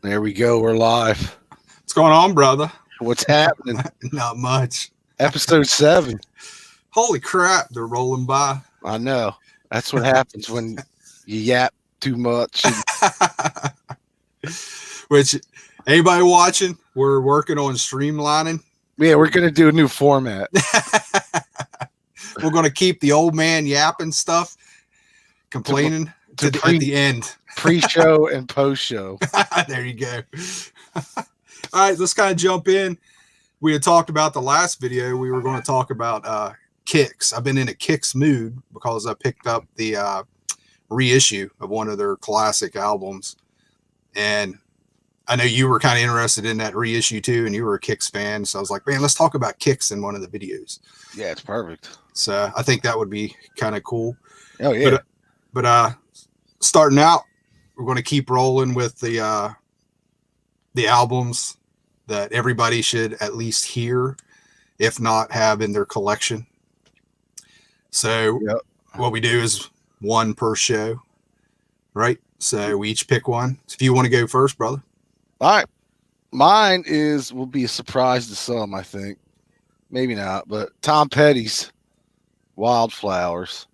There we go. We're live. What's going on, brother? What's happening? Not much. Episode 7. Holy crap, they're rolling by. I know. That's what happens when you yap too much. Which, anybody watching, we're working on streamlining. Yeah, we're going to do a new format. We're going to keep the old man yapping stuff, complaining at the end. Pre-show and post-show. There you go. All right, let's kind of jump in. We had talked about the last video. We were going to talk about KIX. I've been in a KIX mood because I picked up the reissue of one of their classic albums. And I know you were kind of interested in that reissue too, and you were a KIX fan. So I was like, man, let's talk about KIX in one of the videos. Yeah, it's perfect. So I think that would be kind of cool. Oh, yeah. But starting out, we're going to keep rolling with the albums that everybody should at least hear, if not have in their collection. So What we do is one per show, right? So we each pick one. So if you want to go first, brother. All right. Mine will be a surprise to some, I think. Maybe not, but Tom Petty's Wildflowers.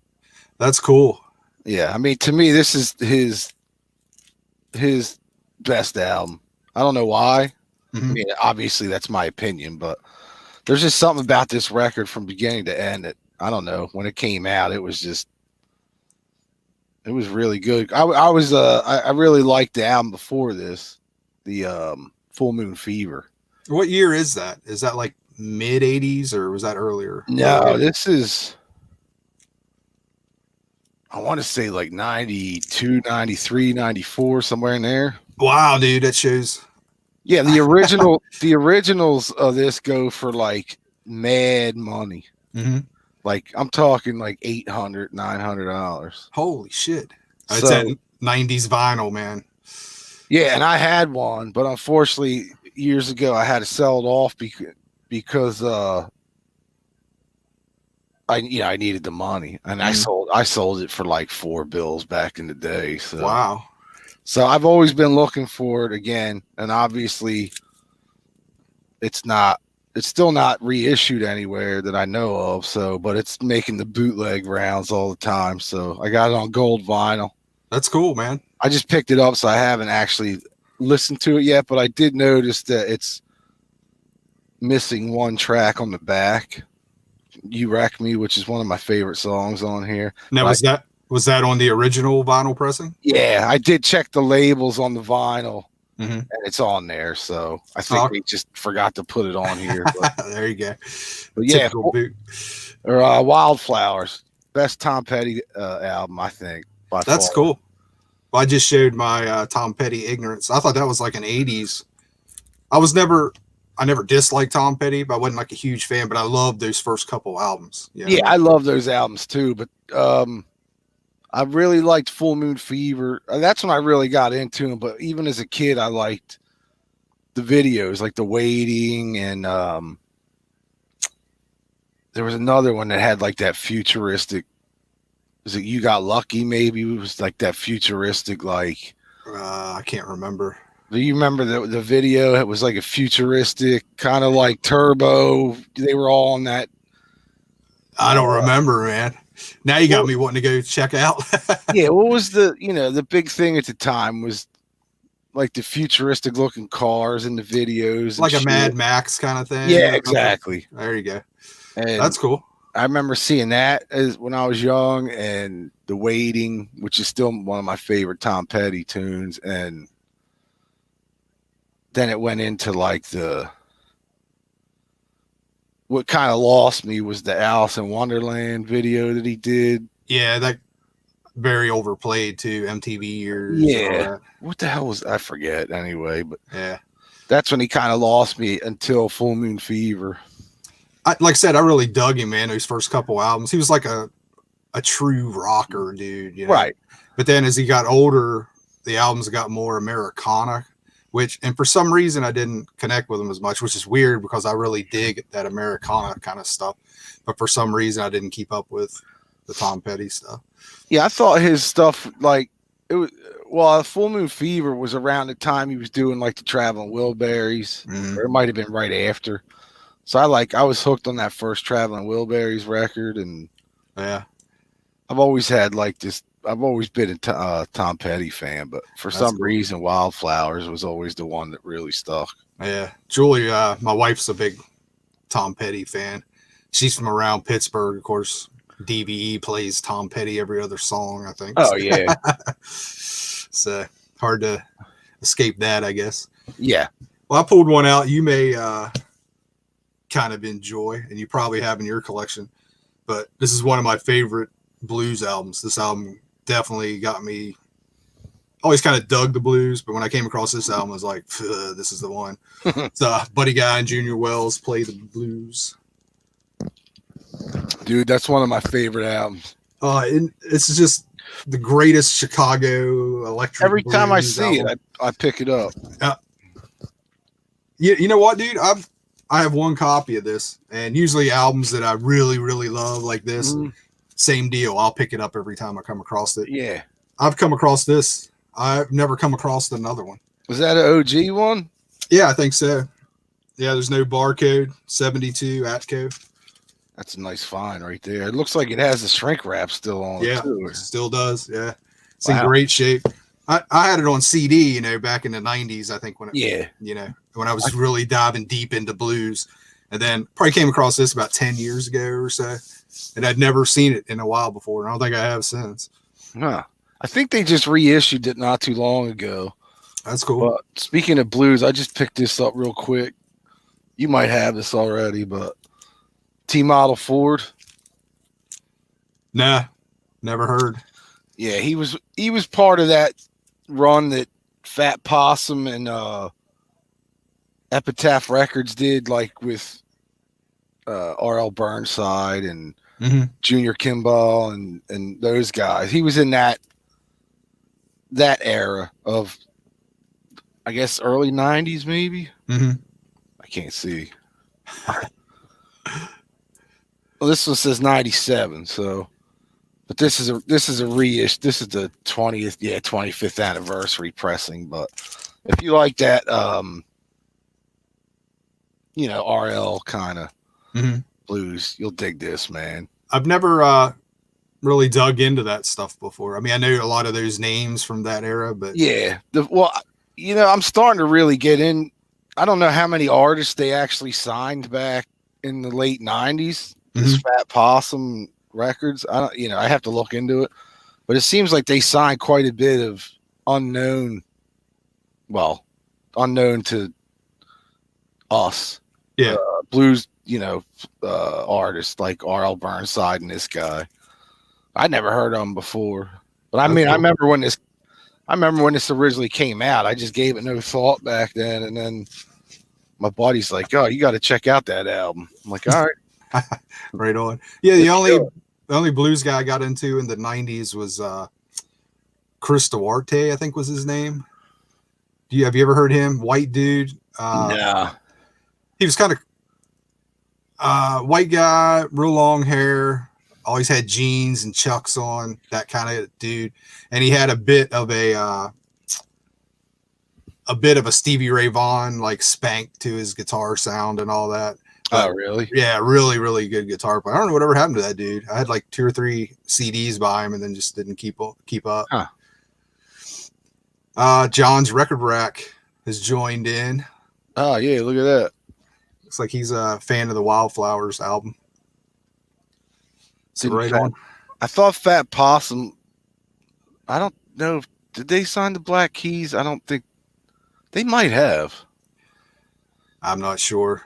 That's cool. Yeah, I mean, to me, this is his best album. I don't know why. Mm-hmm. I mean, obviously that's my opinion, but there's just something about this record from beginning to end that, I don't know, when it came out, it was really good. I really liked the album before this, the Full Moon Fever. What year is that? Is that like mid 80s or was that earlier? No, this is, I want to say like 92, 93, 94, somewhere in there. Wow, dude, that shows. Yeah, the originals of this go for like mad money. Mm-hmm. Like I'm talking like $800, $900. Holy shit! It's that 90s vinyl, man. Yeah, and I had one, but unfortunately, years ago I had to sell it off because I needed the money, and I sold it for like $4 back in the day. So wow. So I've always been looking for it again, and obviously it's still not reissued anywhere that I know of. So, but it's making the bootleg rounds all the time. So I got it on gold vinyl. That's cool, man. I just picked it up, so I haven't actually listened to it yet, but I did notice that it's missing one track on the back. You Wreck Me, which is one of my favorite songs on here. Now, was that on the original vinyl pressing? Yeah, I did check the labels on the vinyl, mm-hmm. and it's on there. So I think we just forgot to put it on here. But, there you go. But yeah, Wildflowers, best Tom Petty album, I think. That's cool. Well, I just showed my Tom Petty ignorance. I thought that was like an 80s. I never disliked Tom Petty, but I wasn't like a huge fan, but I loved those first couple albums. You know? Yeah, I love those albums too, but I really liked Full Moon Fever. That's when I really got into him, but even as a kid, I liked the videos, like The Waiting, and there was another one that had like that futuristic, was it You Got Lucky maybe? It was like that futuristic, like... I can't remember. Do you remember the video? It was like a futuristic, kind of like Turbo. They were all on that. I don't remember, man. Now you got me wanting to go check out. Yeah, what was the big thing at the time was like the futuristic looking cars in the videos. Like a Mad Max kind of thing. Yeah, exactly. There you go. And that's cool. I remember seeing that when I was young, and The Waiting, which is still one of my favorite Tom Petty tunes, and then it went into like what kind of lost me was the Alice in Wonderland video that he did. Yeah, that very overplayed too, MTV years. Yeah. What the hell I forget anyway, but yeah. That's when he kind of lost me until Full Moon Fever. Like I said, I really dug him, man, those first couple albums. He was like a true rocker, dude. You know? Right. But then as he got older, the albums got more Americana, and for some reason I didn't connect with him as much, which is weird because I really dig that Americana kind of stuff. But for some reason I didn't keep up with the Tom Petty stuff. Yeah, I thought his stuff, like, it well, Full Moon Fever was around the time he was doing like the Traveling Wilburys, Mm, or it might have been right after. So I was hooked on that first Traveling Wilburys record, and yeah, I've always had like this. I've always been a Tom Petty fan, but for that's some cool. reason, Wildflowers was always the one that really stuck. Yeah, Julie, my wife's a big Tom Petty fan. She's from around Pittsburgh, of course. DVE plays Tom Petty every other song, I think. Oh yeah, So hard to escape that, I guess. yeah. Well, I pulled one out you may kind of enjoy, and you probably have in your collection. But this is one of my favorite blues albums. This album definitely got me. Always kind of dug the blues, but when I came across this album, I was like, "This is the one." It's Buddy Guy and Junior Wells play the blues. Dude, that's one of my favorite albums. And it's just the greatest Chicago electric. Every time I see album. it, I pick it up. You know what, dude? I have one copy of this, and usually albums that I really, really love like this, same deal. I'll pick it up every time I come across it. Yeah. I've come across this. I've never come across another one. Was that an OG one? Yeah, I think so. Yeah, there's no barcode. 72 Atco. That's a nice find right there. It looks like it has the shrink wrap still on. Yeah, it too. it still does. Yeah, it's Wow. in great shape. I had it on CD, back in the 90s, I think, when I was really diving deep into blues. And then probably came across this about 10 years ago or so. And I'd never seen it in a while before. And I don't think I have since. Huh. I think they just reissued it not too long ago. That's cool. But speaking of blues, I just picked this up real quick. You might have this already, but T-Model Ford. Nah, never heard. Yeah, he was part of that run that Fat Possum and Epitaph Records did, like with R.L. Burnside and Junior Kimball and those guys. He was in that era of, I guess, early 90s maybe. I can't see. Well, this one says 97, so, but this is a reissue. This is the 25th anniversary pressing. But if you like that, RL kind of blues, you'll dig this, man. I've never really dug into that stuff before. I mean, I know a lot of those names from that era, but yeah, I'm starting to really get in. I don't know how many artists they actually signed back in the late 90s. This Fat Possum Records. I have to look into it, but it seems like they signed quite a bit of unknown to us. Yeah. Blues, artists like R.L. Burnside and this guy. I never heard of him before, but I mean, cool. I remember when this originally came out. I just gave it no thought back then, and then my buddy's like, "Oh, you got to check out that album." I'm like, "All right." Right on. Yeah, the only blues guy I got into in the 90s was Chris Duarte, I think was his name. Have you ever heard him? White dude. No. He was kind of white guy, real long hair, always had jeans and Chucks on, that kind of dude. And he had a bit of a Stevie Ray Vaughan like spank to his guitar sound and all that. Oh, really? Yeah, really, really good guitar player. I don't know whatever happened to that dude. I had like 2 or 3 CDs by him and then just didn't keep up. Huh. John's Record Rack has joined in. Oh, yeah, look at that. Looks like he's a fan of the Wildflowers album. So right on. I thought Fat Possum, I don't know, did they sign the Black Keys? I don't think they might have. I'm not sure.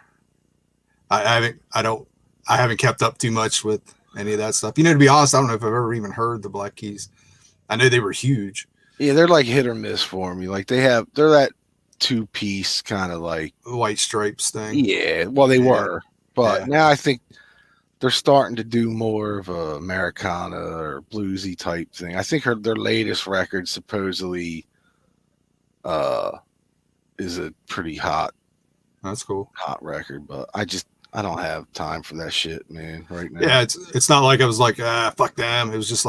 I haven't kept up too much with any of that stuff. To be honest, I don't know if I've ever even heard the Black Keys. I know they were huge. Yeah, they're like hit or miss for me. Like they're that 2-piece kind of like White Stripes thing. Yeah, well they were, but now I think they're starting to do more of a Americana or bluesy type thing. I think their latest record supposedly is a pretty hot. That's cool. Hot record, but I don't have time for that shit, man, right now. Yeah, it's not like I was like, fuck them. It was just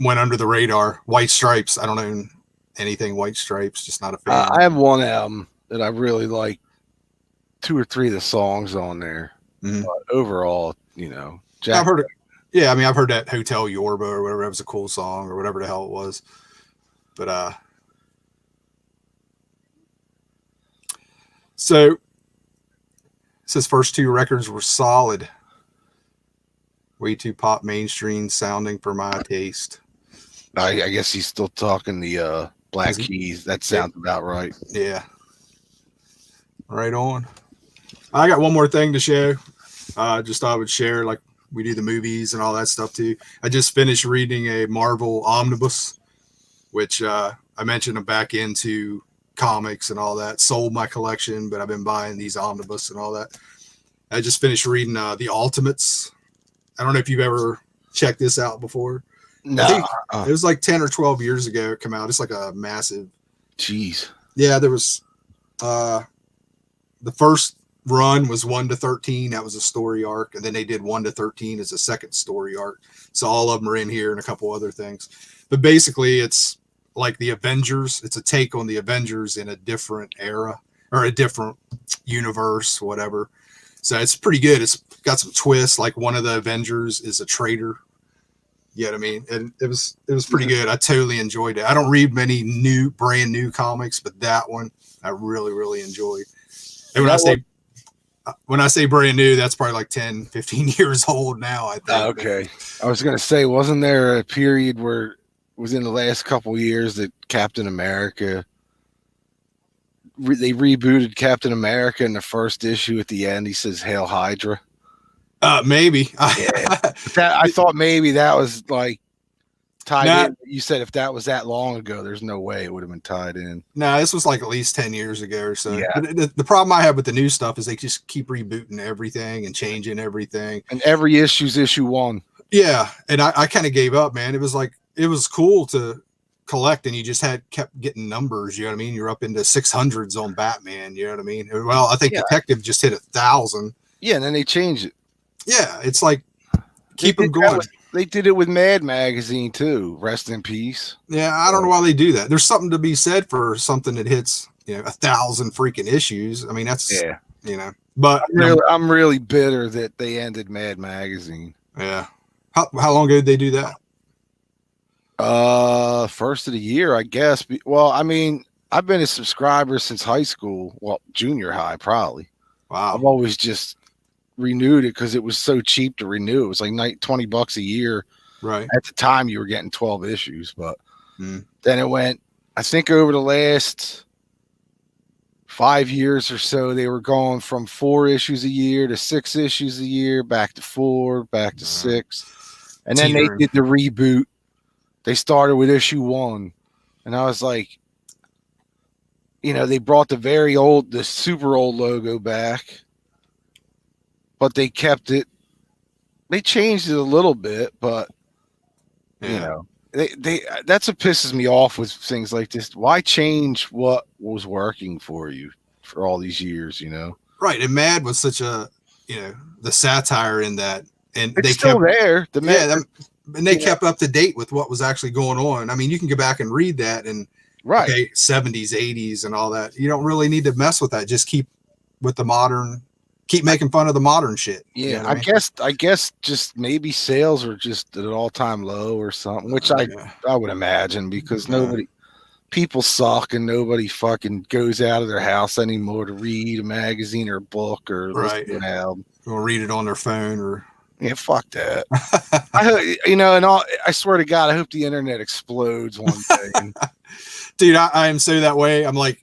went under the radar. White Stripes. I don't know anything White Stripes. Just not a fan. I have one album that I really like. 2 or 3 of the songs on there. Mhm. But overall, you know, I've heard it. Yeah, I mean, I've heard that Hotel Yorba or whatever. That was a cool song or whatever the hell it was. But so it says first 2 records were solid. Way too pop mainstream sounding for my taste. I guess he's still talking the Black Keys. That sounds about right. Yeah. Right on. I got one more thing to show. Just thought I would share, like we do the movies and all that stuff too. I just finished reading a Marvel omnibus, which I mentioned I'm back into comics and all that. Sold my collection, but I've been buying these omnibus and all that. I just finished reading the Ultimates. I don't know if you've ever checked this out before. No, I think it was like 10 or 12 years ago it came out. It's like a massive. Jeez. Yeah, there was the first run was 1 to 13. That was a story arc, and then they did 1 to 13 as a second story arc. So all of them are in here and a couple other things. But basically, it's like the Avengers. It's a take on the Avengers in a different era or a different universe, whatever. So it's pretty good. It's got some twists. Like one of the Avengers is a traitor. You know what I mean? And it was pretty good. I totally enjoyed it. I don't read many brand new comics, but that one I really, really enjoyed. And when I say brand new, that's probably like 10, 15 years old now, I think. Okay. I was going to say, wasn't there a period where within the last couple of years that Captain America, they rebooted Captain America in the first issue at the end? He says, "Hail Hydra." Maybe. Yeah. I thought maybe that was like tied in. You said if that was that long ago, there's no way it would have been tied in. No, this was like at least 10 years ago or so. Yeah. But the problem I have with the new stuff is they just keep rebooting everything and changing everything. And every issue's issue 1. Yeah. And I kind of gave up, man. It was like, it was cool to collect and you just kept getting numbers. You know what I mean? You're up into 600s on Batman. You know what I mean? Well, I think Detective just hit 1,000. Yeah. And then they changed it. Yeah. It's like, keep them going. They did it with Mad Magazine too. Rest in peace. Yeah, I don't know why they do that. There's something to be said for something that hits, 1,000 freaking issues. I mean, that's But I'm really bitter that they ended Mad Magazine. Yeah. How long ago did they do that? First of the year, I guess. Well, I mean, I've been a subscriber since high school. Well, junior high, probably. Wow. I've always just renewed it because it was so cheap to renew. It was like $20 a year. Right. At the time, you were getting 12 issues, but then it went. I think over the last 5 years or so, they were going from 4 issues a year to 6 issues a year, back to 4, back to 6, and then they did the reboot. They started with issue 1, and I was like, they brought the super old logo back. But they kept it. They changed it a little bit, but they that's what pisses me off with things like this. Why change what was working for you for all these years? Right. And Mad was such a the satire in that, and it's still there. And they kept up to date with what was actually going on. I mean, you can go back and read that and 70s, 80s, and all that. You don't really need to mess with that. Just keep with the modern. Keep making fun of the modern shit. Yeah, I guess just maybe sales were just at an all-time low or something, which I would imagine because people suck and nobody fucking goes out of their house anymore to read a magazine or a book or listen to an album. Or read it on their phone or fuck that. I swear to God, I hope the internet explodes one day. Dude, I am so that way. I'm like,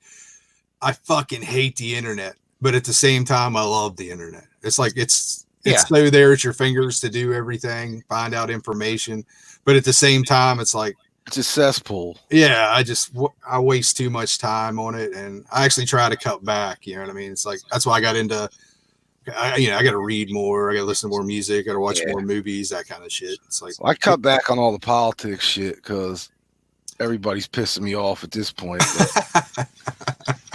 I fucking hate the internet. But at the same time, I love the internet. It's like it's so there at your fingers to do everything, find out information. But at the same time, it's like it's a cesspool. Yeah, I waste too much time on it, and I actually try to cut back. You know what I mean? It's like that's why I got into. I got to read more. I got to listen to more music. I got to watch more movies. That kind of shit. It's like I cut back on all the politics shit because everybody's pissing me off at this point.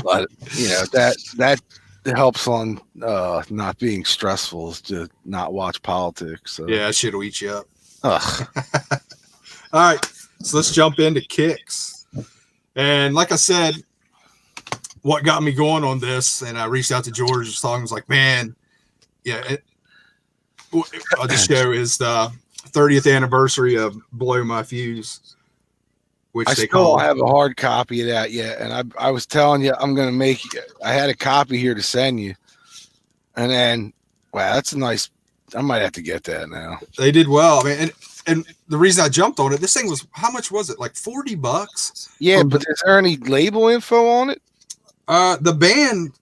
But that helps on not being stressful is to not watch politics. So. Yeah, that shit'll eat you up. Ugh. All right, so let's jump into KIX. And like I said, what got me going on this, and I reached out to George, was like, man, yeah, I'll just show is the 30th anniversary of Blow My Fuse, which I they still call. don't have a hard copy of that yet, and I was telling you I'm gonna make. I had a copy here to send you, and then wow, that's a nice. I might have to get that now. They did well. I mean, and the reason I jumped on it, this thing was, how much was it? Like $40. Yeah, but is there any label info on it? The band,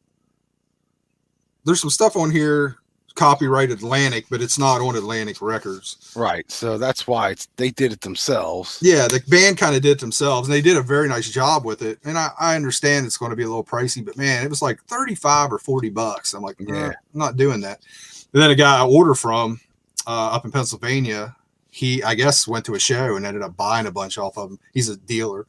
there's some stuff on here, copyright Atlantic, but it's not on Atlantic Records. Right. So that's why they did it themselves. Yeah, the band kind of did it themselves, and they did a very nice job with it. And I understand it's going to be a little pricey, but man, it was like 35 or $40. I'm like, yeah, I'm not doing that. And then a guy I order from up in Pennsylvania, he, I guess, went to a show and ended up buying a bunch off of him. He's a dealer,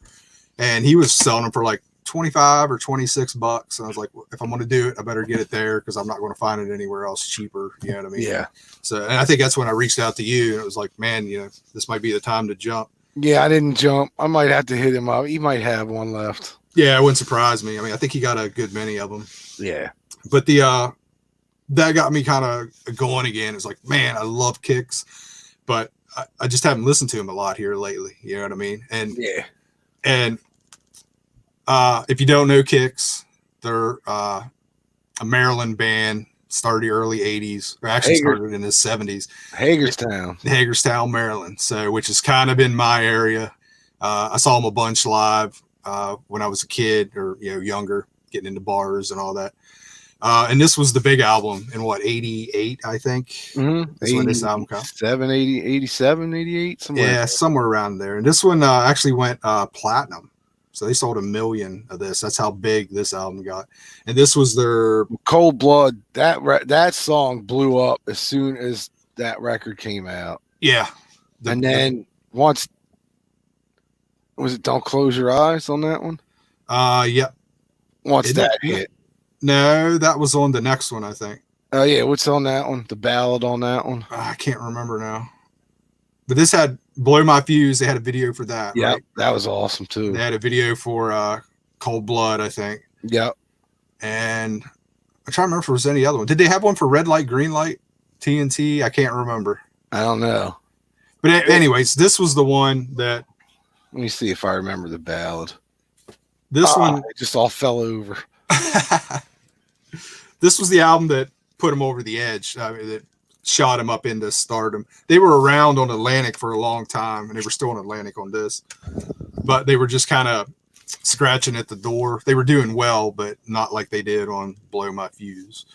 and he was selling them for like 25 or $26. And I was like, well, if I'm going to do it, I better get it there, because I'm not going to find it anywhere else cheaper. You know what I mean? Yeah. So, and I think that's when I reached out to you, and it was like, man, you know, this might be the time to jump. Yeah, I didn't jump. I might have to hit him up. He might have one left. Yeah, it wouldn't surprise me. I mean, I think he got a good many of them. Yeah. But the that got me kind of going again. It's like, man, I love KIX, but I just haven't listened to him a lot here lately. You know what I mean? And yeah. And if you don't know KIX, they're a Maryland band, started early 80s, or actually started in the 70s. Hagerstown, Maryland. So, which is kind of in my area. I saw them a bunch live when I was a kid, or younger, getting into bars and all that. And this was the big album in what, 88, I think. Mm-hmm. That's when this album came. 87, 88, somewhere. Yeah, somewhere around there. And this one actually went platinum. So they sold 1 million of this. That's how big this album got. And this was their Cold Blood. That song blew up as soon as that record came out. Yeah. And then once, was it Don't Close Your Eyes on that one? Yeah. Once that hit. No, that was on the next one, I think. Oh, yeah. What's on that one? The ballad on that one? I can't remember now. But this had Blow My Fuse. They had a video for that. Yeah, right? That was awesome, too. They had a video for Cold Blood, I think. Yep. And I'm trying to remember if there was any other one. Did they have one for Red Light, Green Light, TNT? I can't remember. I don't know. But anyways, this was the one that... Let me see if I remember the ballad. This one... It just all fell over. This was the album that put him over the edge. I mean, that shot him up into stardom. They were around on Atlantic for a long time, and they were still on Atlantic on this. But they were just kind of scratching at the door. They were doing well, but not like they did on Blow My Fuse.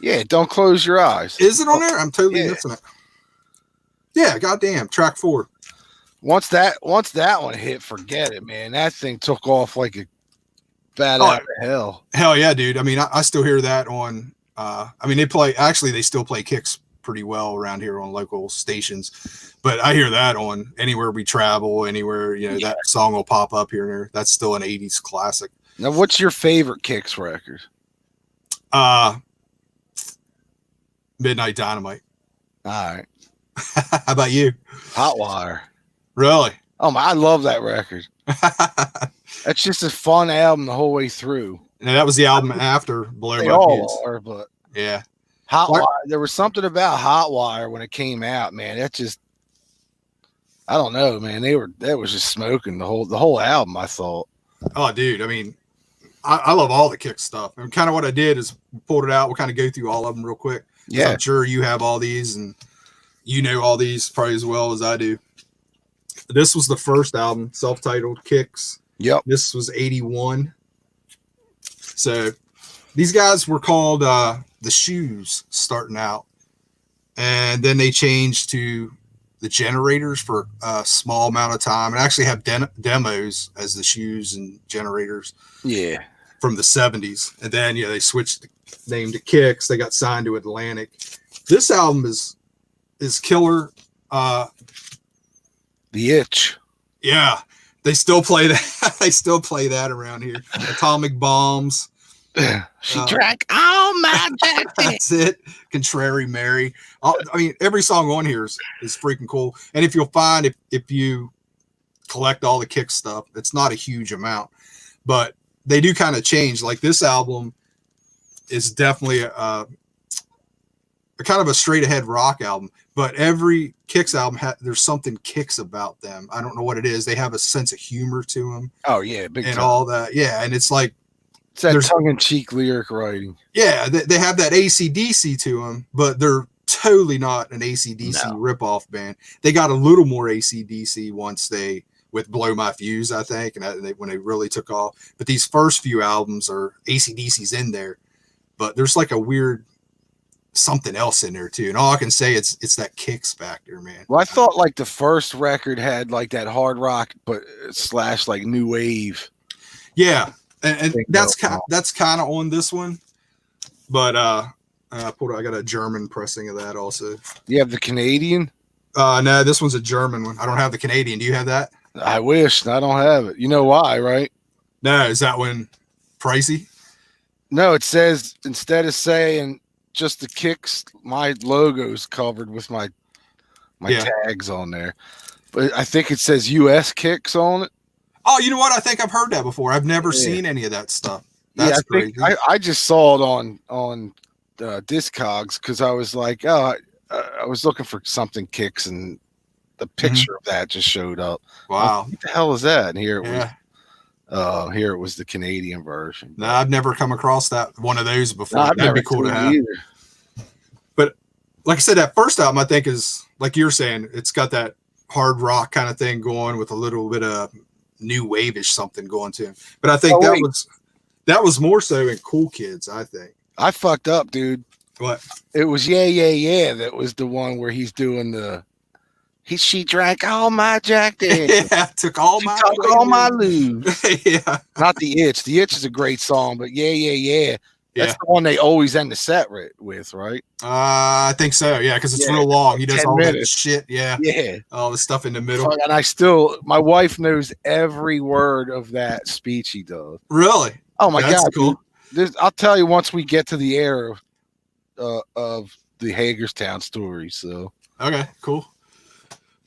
Yeah, Don't Close Your Eyes. Is it on there? I'm totally missing it. Yeah, goddamn, track 4. Once that one hit, forget it, man. That thing took off like a bat out of hell. Hell yeah, dude. I mean, I still hear that on. I mean, they still play KIX pretty well around here on local stations, but I hear that on anywhere we travel, anywhere, that song will pop up here and there. That's still an 80s classic. Now, what's your favorite KIX record? Midnight Dynamite. All right. How about you? Hot Wire. Really? Oh, I love that record. That's just a fun album the whole way through. And that was the album after Blow My Fuse. They all are, but yeah. Hot Wire. There was something about Hot Wire when it came out, man. That just, I don't know, man. That was just smoking the whole album, I thought. Oh, dude. I mean, I love all the KIX stuff. And kind of what I did is pulled it out. We'll kind of go through all of them real quick. Yeah. I'm sure you have all these, and you know all these probably as well as I do. This was the first album, self-titled KIX. Yep. This was 81. So these guys were called the Shoes starting out. And then they changed to the Generators for a small amount of time, and actually have demos as the Shoes and Generators. Yeah. From the 70s. And then, they switched the name to KIX. They got signed to Atlantic. This album is killer. The Itch. Yeah. They still play that. They still play that around here. Atomic Bombs. She drank all my jacket. That's it. Contrary Mary. I mean, every song on here is freaking cool. And if you'll find, if you collect all the KIX stuff. It's not a huge amount, but they do kind of change. Like this album is definitely a kind of a straight ahead rock album, but every KIX album there's something KIX about them. I don't know what it is. They have a sense of humor to them. Oh yeah, big and time. all that. Yeah, and it's like it's that tongue-in-cheek lyric writing. Yeah, they have that AC/DC to them, but they're totally not an AC/DC ripoff band. They got a little more AC/DC once with Blow My Fuse, I think, and when they really took off. But these first few albums are AC/DC's in there, but there's like a weird something else in there too. And all I can say it's that KIX factor, man. Well, I thought like the first record had like that hard rock, but / like new wave. Yeah, and that's kind of on this one, but I got a German pressing of that also. You have the Canadian? No, this one's a German one. I don't have the Canadian. Do you have that? I wish. I don't have it. You know why, right? No, is that one pricey? No, it says instead of saying just the KIX, my logo's covered with my tags on there. But I think it says US KIX on it. Oh, you know what? I think I've heard that before. I've never seen any of that stuff. That's crazy. I just saw it on Discogs because I was like, I was looking for something KIX, and the picture of that just showed up. Wow. What the hell is that? And here it was the Canadian version. No, I've never come across one of those before. That'd be cool to have. Either. But like I said, that first album I think is, like you're saying, it's got that hard rock kind of thing going with a little bit of new wave-ish something going to him. But I think that was more so in Cool Kids, I think. I fucked up, dude. What? It was Yeah. That was the one where he's doing she drank all my Jack Daniels. Yeah, took all my lube. Yeah. Not The Itch. The Itch is a great song, but Yeah. That's the one they always end the set with, right? I think so, yeah, because it's real long. He does all that shit, yeah. All the stuff in the middle. And my wife knows every word of that speech he does. Really? Oh my God. Cool. I'll tell you once we get to the era of the Hagerstown story. So okay, cool.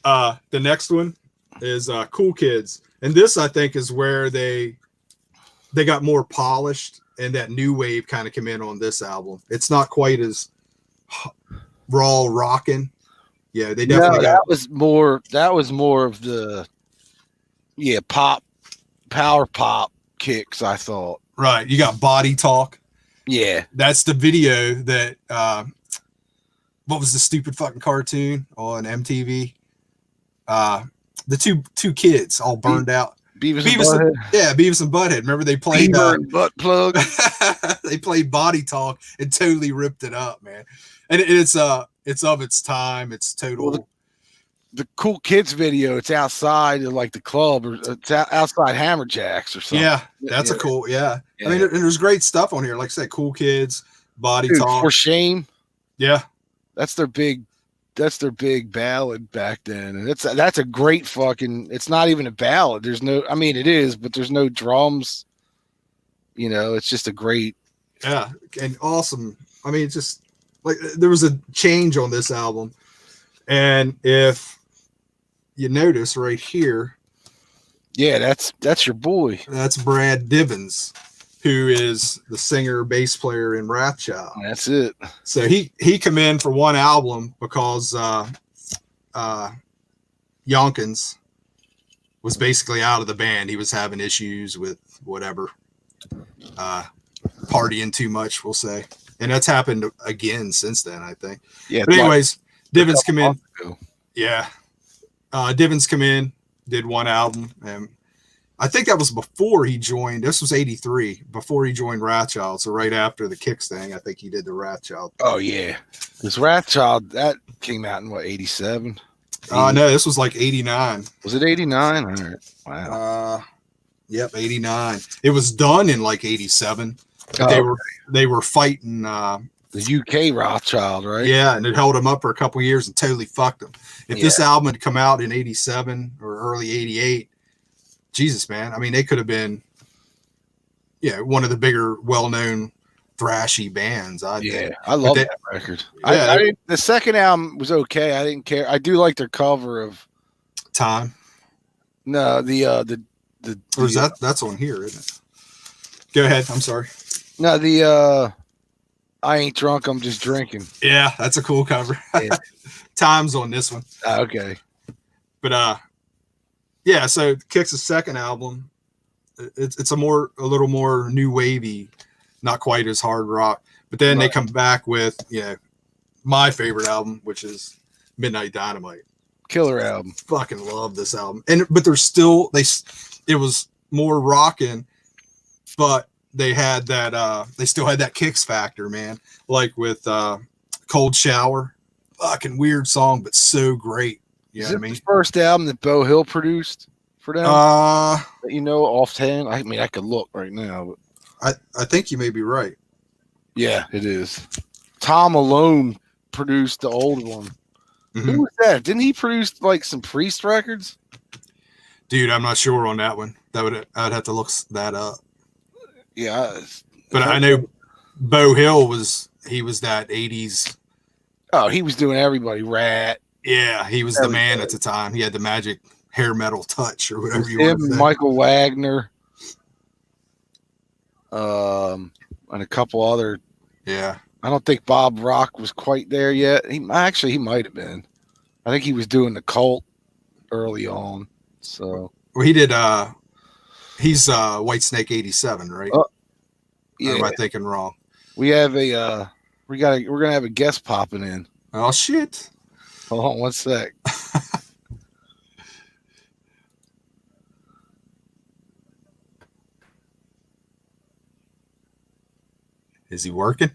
The next one is Cool Kids, and this I think is where they got more polished, and that new wave kind of came in on this album. It's not quite as raw rocking. Yeah, they definitely that was more of the power pop KIX, I thought. Right. You got Body Talk. Yeah. That's the video that what was the stupid fucking cartoon on MTV? The two kids all burned out. Beavis and Butthead. Beavis and Butthead. Remember they played butt plug. They played Body Talk and totally ripped it up, man. And it's of its time. It's total. Well, the Cool Kids video, it's outside of like the club, or it's outside Hammerjacks or something. Yeah, that's a cool. Yeah. I mean, and there's great stuff on here. Like I said, Cool Kids, Body Talk. For Shame. Yeah, that's their big ballad back then, and that's a great fucking. It's not even a ballad. There's no. I mean, it is, but there's no drums. You know, it's just a great. Yeah, and awesome. I mean, it's just like there was a change on this album, and if you notice right here, yeah, that's your boy. That's Brad Divins, who is the singer, bass player in Wrathchild. That's it. So he come in for one album because Yonkins was basically out of the band. He was having issues with whatever, partying too much, we'll say. And that's happened again since then, I think. Yeah. But anyways, Divins come in. Yeah. Divins come in, did one album, and I think that was before he joined. This was 83, before he joined Wrathchild. So right after the KIX thing, I think he did the Wrathchild. Oh yeah, this Wrathchild that came out in what, 87? No, this was like 89. Was it 89? All right. Wow. Yep, 89. It was done in like 87. They were fighting the UK Rothschild, right? Yeah, and it held them up for a couple of years and totally fucked them. If this album had come out in 87 or early 88, Jesus, man. I mean, they could have been, one of the bigger, well-known thrashy bands. I love that record. Yeah, the second album was okay. I didn't care. I do like their cover of Time. No, Or is that's on here, isn't it? Go ahead. I'm sorry. no I ain't drunk. I'm just drinking. Yeah, that's a cool cover. Yeah. Time's on this one. Okay. But yeah. So KIX's second album, it's a little more new wavy, not quite as hard rock. But then they come back with my favorite album, which is Midnight Dynamite. Killer album. Fucking love this album. But they're still it was more rocking, but they had that they still had that KIX factor, man. Like with Cold Shower. Fucking weird song, but so great. You know what I mean? The first album that Beau Hill produced for them? Offhand. I mean, I could look right now. But I think you may be right. Yeah, it is. Tom Alone produced the old one. Mm-hmm. Who was that? Didn't he produce like some Priest records? Dude, I'm not sure on that one. I'd have to look that up. Yeah, but I know Beau Hill was that 80s. Oh, he was doing everybody. Rat. Yeah, he was the man at the time. He had the magic hair metal touch or whatever you want to say. Michael Wagner, and a couple other. Yeah, I don't think Bob Rock was quite there yet. He might have been. I think he was doing the Cult early on. So well, he did. He's White Snake 87, right? Yeah. Or am I thinking wrong? We have we're gonna have a guest popping in. Oh shit! Hold on one sec. Is he working?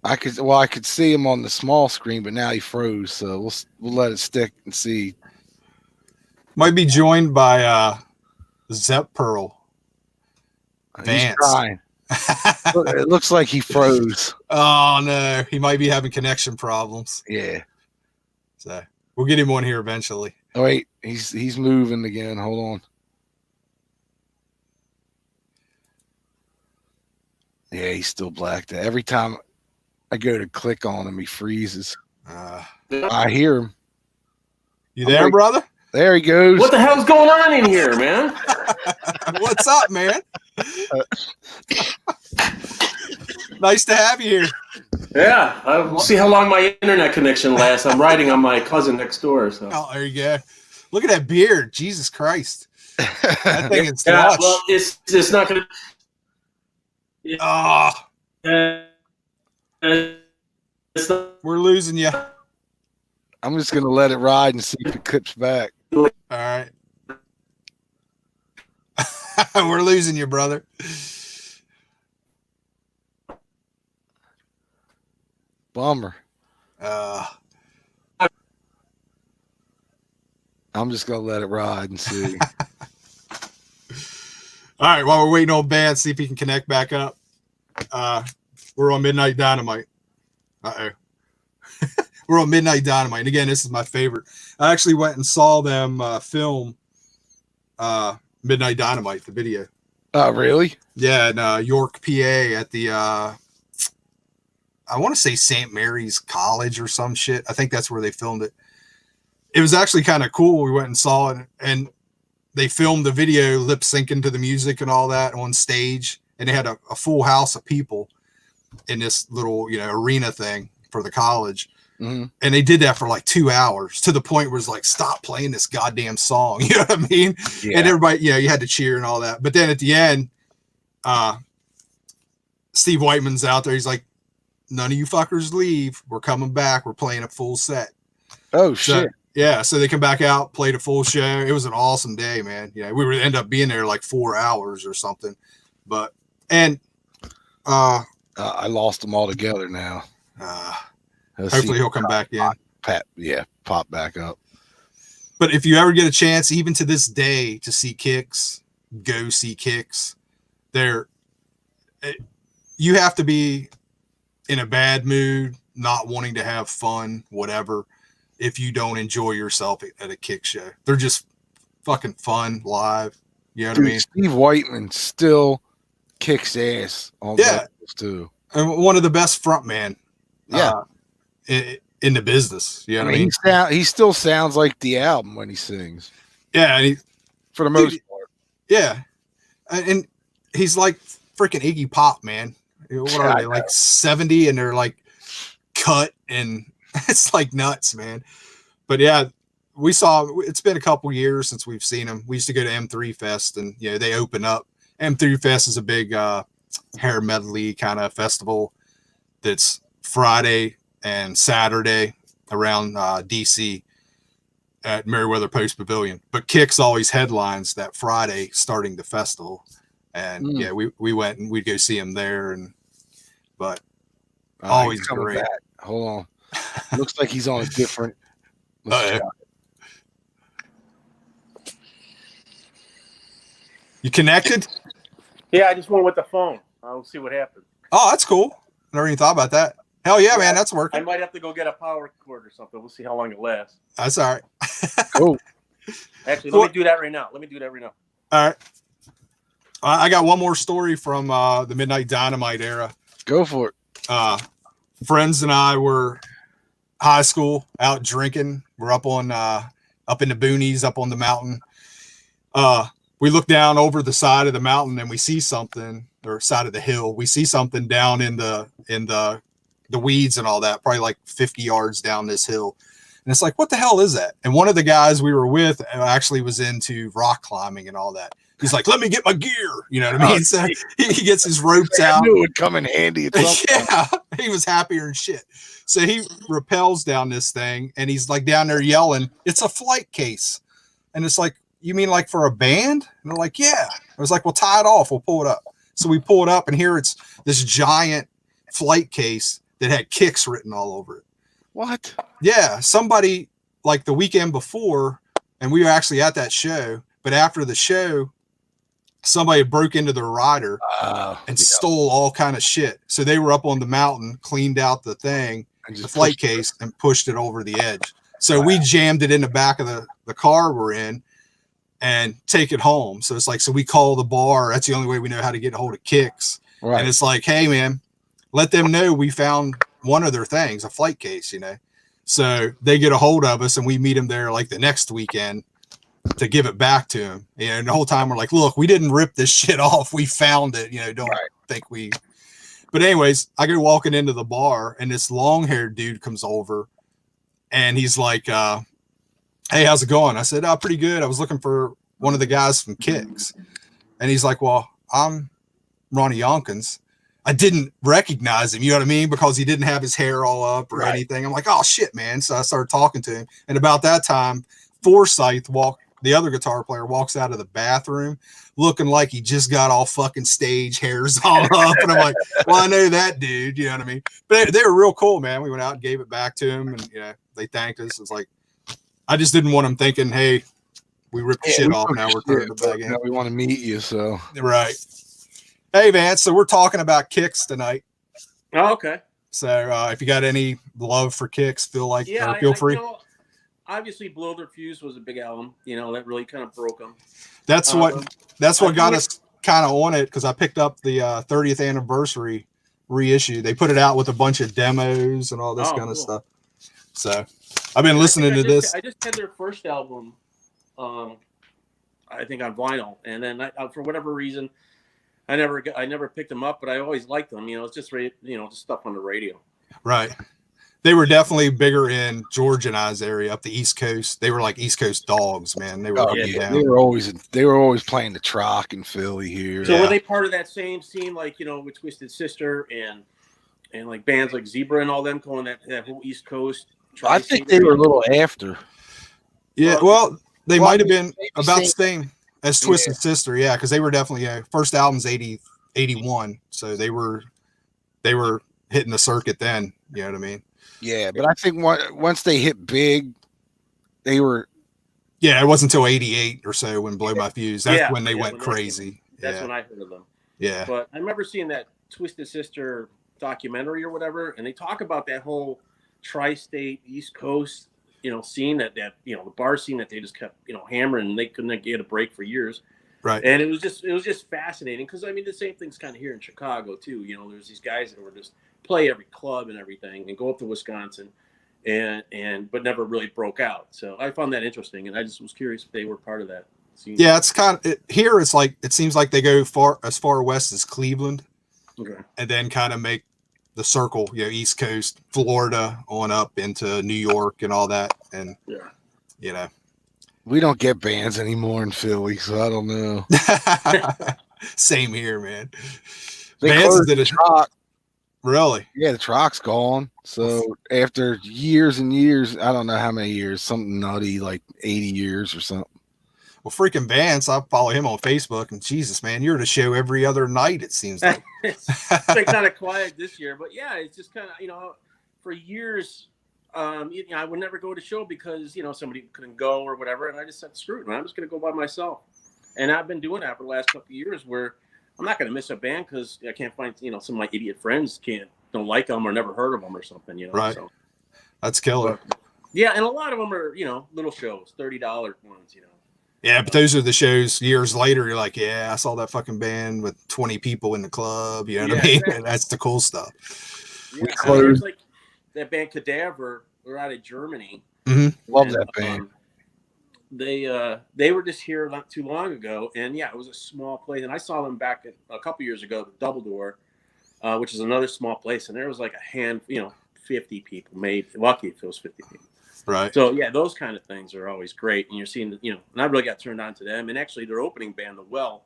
I could see him on the small screen, but now he froze. So we'll let it stick and see. Might be joined by ZEPPEARL. He's trying. It looks like he froze. Oh no, he might be having connection problems. Yeah. So we'll get him on here eventually. Oh wait, he's moving again. Hold on. Yeah, he's still blacked out. Every time I go to click on him, he freezes. I hear him. You there, brother? There he goes. What the hell's going on in here, man? What's up, man? Nice to have you here. Yeah, we'll see how long my internet connection lasts. I'm riding on my cousin next door. So. Oh, there you go. Look at that beard. Jesus Christ. I think it's yeah, lush. well, it's not going to... We're losing you. I'm just going to let it ride and see if it clips back. All right. We're losing you, brother. Bummer. I'm just going to let it ride and see. All right, while we're waiting on Ben, see if he can connect back up. We're on Midnight Dynamite. We're on Midnight Dynamite. And again, this is my favorite. I actually went and saw them film Midnight Dynamite, the video. Oh, really? Yeah, in York, PA at the, I want to say St. Mary's College or some shit. I think that's where they filmed it. It was actually kind of cool. We went and saw it, and they filmed the video lip syncing to the music and all that on stage. And they had a full house of people in this little, arena thing for the college. Mm-hmm. And they did that for like 2 hours to the point where it's like, stop playing this goddamn song. You know what I mean? Yeah. And everybody, you had to cheer and all that. But then at the end, Steve Whiteman's out there. He's like, none of you fuckers leave. We're coming back. We're playing a full set. Oh, shit. Yeah. So they come back out, played a full show. It was an awesome day, man. We would end up being there like 4 hours or something. But, I lost them all together now. Hopefully he'll come back in. Pop back up. But if you ever get a chance, even to this day, to see KIX, go see KIX. You have to be in a bad mood, not wanting to have fun, whatever, if you don't enjoy yourself at a KIX show. They're just fucking fun live. You know what I mean? Steve Whiteman still kicks ass on vocals too. And one of the best frontman. Yeah. In the business. You know what I mean? He still sounds like the album when he sings. Yeah. And for the most Dude, part. Yeah, and he's like freaking Iggy Pop, man. What Yeah, are I they, like 70, and they're like cut, and it's like nuts, man. But yeah, it's been a couple years since we've seen them. We used to go to M3 Fest, and they open up. M3 Fest is a big hair medley kind of festival that's Friday and Saturday around DC at Meriwether Post Pavilion. But KIX always headlines that Friday starting the festival. And yeah, we went and we'd go see him there, but always he's coming great. back. Hold on. Looks like he's on a different. You connected? Yeah, I just went with the phone. I'll see what happens. Oh, that's cool. Never even thought about that. Hell yeah, man, that's working. I might have to go get a power cord or something. We'll see how long it lasts. That's all right. Cool. Actually, let me do that right now. All right. I got one more story from the Midnight Dynamite era. Go for it. Friends and I were high school out drinking. We're up in the boonies, up on the mountain. We look down over the side of the mountain and we see something, or side of the hill. We see something down in the weeds and all that, probably like 50 yards down this hill. And it's like, what the hell is that? And one of the guys we were with actually was into rock climbing and all that. He's like, let me get my gear. You know what I mean? So he gets his ropes out. I knew it would come in handy at some point. Yeah, he was happier than shit. So he rappels down this thing and he's like down there yelling, it's a flight case. And it's like, you mean like for a band? And they're like, yeah. I was like, well, tie it off. We'll pull it up. So we pull it up and here it's this giant flight case that had KIX written all over it. What? Yeah. Somebody like the weekend before, and we were actually at that show, but after the show, somebody broke into their rider and stole all kind of shit. So they were up on the mountain, cleaned out the thing, the flight case, and pushed it over the edge. So we jammed it in the back of the car we're in and take it home. So it's like, so we call the bar. That's the only way we know how to get a hold of KIX. Right. And it's like, hey man, let them know we found one of their things, a flight case, So they get a hold of us and we meet them there like the next weekend to give it back to him. And the whole time we're like, look, we didn't rip this shit off. We found it, don't think we. But anyways, I go walking into the bar and this long-haired dude comes over and he's like, hey, how's it going? I said, oh, pretty good. I was looking for one of the guys from KIX. And he's like, well, I'm Ronnie Yonkins. I didn't recognize him, you know what I mean? Because he didn't have his hair all up or anything. I'm like, oh shit, man. So I started talking to him. And about that time, Forsyth the other guitar player walks out of the bathroom looking like he just got all fucking stage hairs all up. And I'm like, well, I know that dude, you know what I mean? But they were real cool, man. We went out and gave it back to him and they thanked us. It's like, I just didn't want them thinking, hey, we ripped the shit off. Now we're putting it back in. We want to meet you. So, right. Hey, Vance. So we're talking about KIX tonight. Oh, okay. So if you got any love for KIX, feel free. Obviously, Blow Their Fuse was a big album. That really kind of broke them. That's what got us kind of on it, because I picked up the 30th anniversary reissue. They put it out with a bunch of demos and all this kind of stuff. So I've been listening to this. I just had their first album, I think on vinyl, and then for whatever reason, I never picked them up, but I always liked them. It's just just stuff on the radio. Right. They were definitely bigger in George and I's area up the East Coast. They were like East Coast dogs, man. They were down. They were always playing the Troc in Philly here. So were they part of that same scene, like with Twisted Sister and like bands like Zebra and all them going that whole East Coast? I think they were a little after. Yeah, well, they might have been about the same as Twisted Sister, yeah, because they were definitely first album's 81, so they were hitting the circuit then. You know what I mean? Yeah, but I think once they hit big, they were. Yeah, it wasn't until 88 or so when Blow My Fuse. That's when they went crazy. That's when I heard of them. Yeah. But I remember seeing that Twisted Sister documentary or whatever, and they talk about that whole tri-state East Coast, scene that the bar scene that they just kept, hammering, and they couldn't get a break for years. Right. And it was just fascinating because the same thing's kind of here in Chicago too. There's these guys that were just play every club and everything and go up to Wisconsin but never really broke out. So I found that interesting, and I just was curious if they were part of that scene. Yeah, it's kind of here. It's like it seems like they go as far west as Cleveland, Okay. and then kind of make the circle, East Coast, Florida, on up into New York and all that, and Yeah. We don't get bands anymore in Philly, so I don't know. Same here, man. They Bands closed did the it. Troc. Really? Yeah, the Troc's gone. So after years and years, I don't know how many years, something nutty, like 80 years or something. Well, freaking Vance, I follow him on Facebook, and Jesus, man, you're at a show every other night, it seems like. It's been kind of quiet this year, but yeah, it's just kind of, for years, I would never go to show because, somebody couldn't go or whatever. And I just said, screw it, man, I'm just going to go by myself. And I've been doing that for the last couple of years where I'm not going to miss a band because I can't find, some of my idiot friends don't like them or never heard of them or something, Right. So, that's killer. but, yeah. And a lot of them are, little shows, $30 ones, Yeah, but those are the shows years later. You're like, yeah, I saw that fucking band with 20 people in the club. You know what I mean? Exactly. That's the cool stuff. Yeah, there's like that band Cadaver. They're out of Germany. Mm-hmm. Love that band. They were just here not too long ago, and yeah, it was a small place. And I saw them back a couple years ago, the Double Door, which is another small place, and there was like a hand, 50 people. Maybe lucky if it was 50 people. Right. So yeah, those kind of things are always great, and you're seeing, and I really got turned on to them. And actually, their opening band, The Well,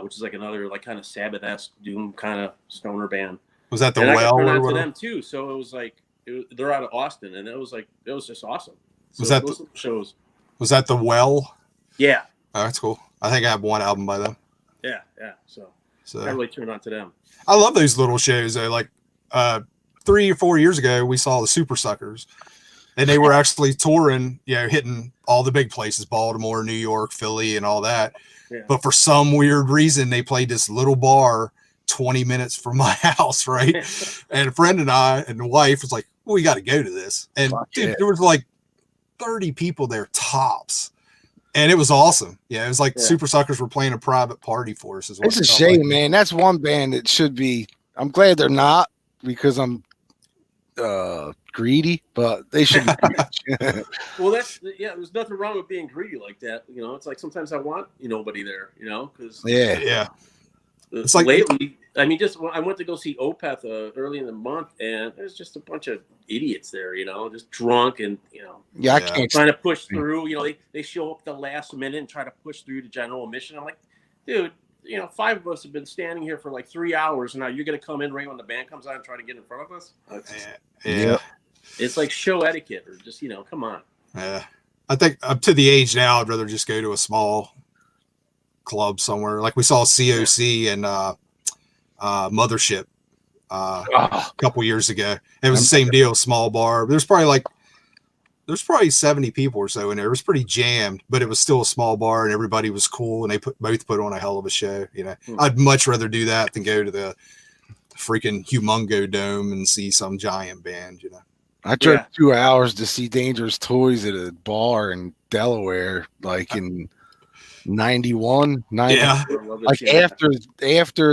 which is like another like kind of Sabbath-esque doom kind of stoner band. Was that The And Well? I got turned or on to whatever? them too. So it was like they're out of Austin, and it was just awesome. So Was that those shows? Was that The Well? Yeah. Oh, that's cool. I think I have one album by them. Yeah. So I So really turned on to them. I love those little shows though. Like 3 or 4 years ago, we saw the Super Suckers, and they were actually touring, hitting all the big places, Baltimore, New York, Philly, and all that. Yeah. But for some weird reason, they played this little bar 20 minutes from my house, right? And a friend and I and the wife was like, well, we got to go to this. And dude, there was like 30 people there tops. And it was awesome. Yeah, it was like Super Suckers were playing a private party for us. It's a shame, man. That's one band that should be. I'm glad they're not because I'm greedy, but they should be. Well, there's nothing wrong with being greedy like that. It's like sometimes I want nobody there, because it's like lately, I went to go see Opeth early in the month, and there's just a bunch of idiots there, just drunk and I can't trying to push through. They show up the last minute and try to push through to general admission. I'm like, dude, 5 of us have been standing here for like 3 hours, and now you're gonna come in right when the band comes on and try to get in front of us. It's like show etiquette, or just come on. Yeah, I think up to the age now, I'd rather just go to a small club somewhere. Like we saw COC and Mothership a couple years ago. It was the same deal, small bar. There's probably 70 people or so in there. It was pretty jammed, but it was still a small bar, and everybody was cool, and they both put on a hell of a show. I'd much rather do that than go to the freaking Humongo Dome and see some giant band. I drove 2 hours to see Dangerous Toys at a bar in Delaware, like in 91, 90. Yeah. Like after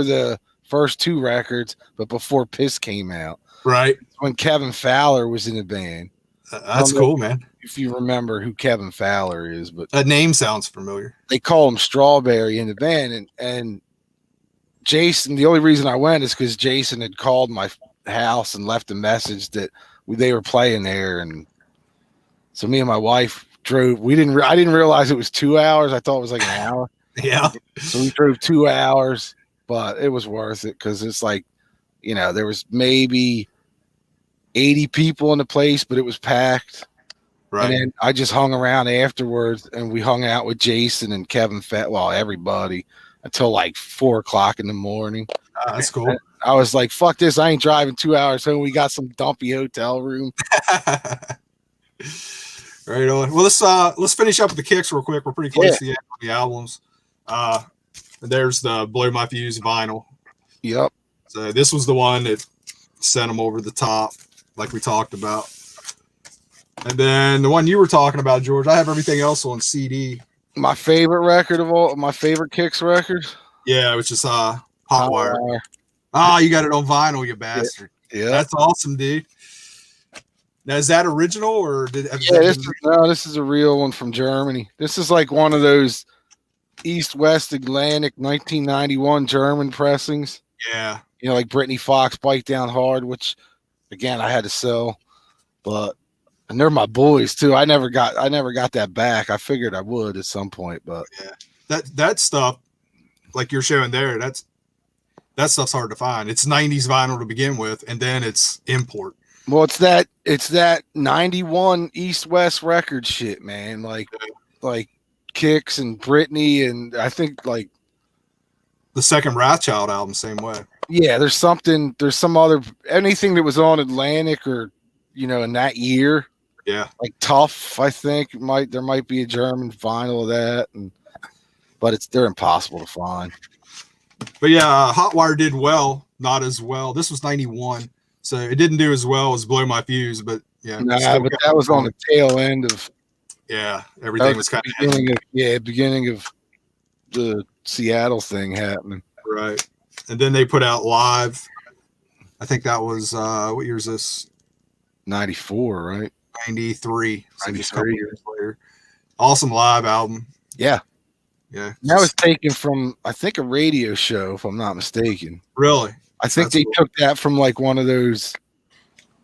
the first 2 records, but before Piss came out. Right. When Kevin Fowler was in the band. That's cool, man. If you remember who Kevin Fowler is, but that name sounds familiar. They call him Strawberry in the band, and Jason. The only reason I went is because Jason had called my house and left a message that they were playing there, and so me and my wife drove. I didn't realize it was 2 hours. I thought it was like an hour. Yeah. So we drove 2 hours, but it was worth it because it's like, there was maybe 80 people in the place, but it was packed. Right. And then I just hung around afterwards, and we hung out with Jason and Kevin everybody until like 4:00 in the morning. That's cool. And I was like, fuck this. I ain't driving 2 hours home. We got some dumpy hotel room. Right on. Well, let's finish up with the kicks real quick. We're pretty close to the end of the albums. There's the Blow My Fuse vinyl. Yep. So this was the one that sent them over the top, like we talked about. And then the one you were talking about, George, I have everything else on CD. My favorite record of all, my favorite Kix records. Yeah, which is Hotwire. You got it on vinyl, you bastard. Yeah. That's awesome, dude. Now, is that original or did? Yeah, this is a real one from Germany. This is like one of those East-West Atlantic 1991 German pressings. Yeah. You know, like Britney Fox, Bite Down Hard, which again I had to sell, and they're my boys too. I never got that back. I figured I would at some point, but yeah, that stuff like you're showing there, that stuff's hard to find. It's 90s vinyl to begin with, and then it's import. Well, it's that 91 East-West record shit, man. Like KIX and Britney, and I think like the second Wrathchild album, same way. Yeah, there's some other anything that was on Atlantic or in that year. Yeah, like Tough, I think there might be a German vinyl of that, but they're impossible to find. But yeah, Hotwire did well, not as well. This was 91, so it didn't do as well as Blow My Fuse, but yeah. Nah, but that was on the tail end of. Yeah, everything was kind of beginning of the Seattle thing happening. Right, and then they put out Live. I think that was what year is this? 94, right? 93. So just a couple years later. Awesome live album. Yeah. Yeah. That was taken from, I think, a radio show, if I'm not mistaken. Really? I think they took that from like one of those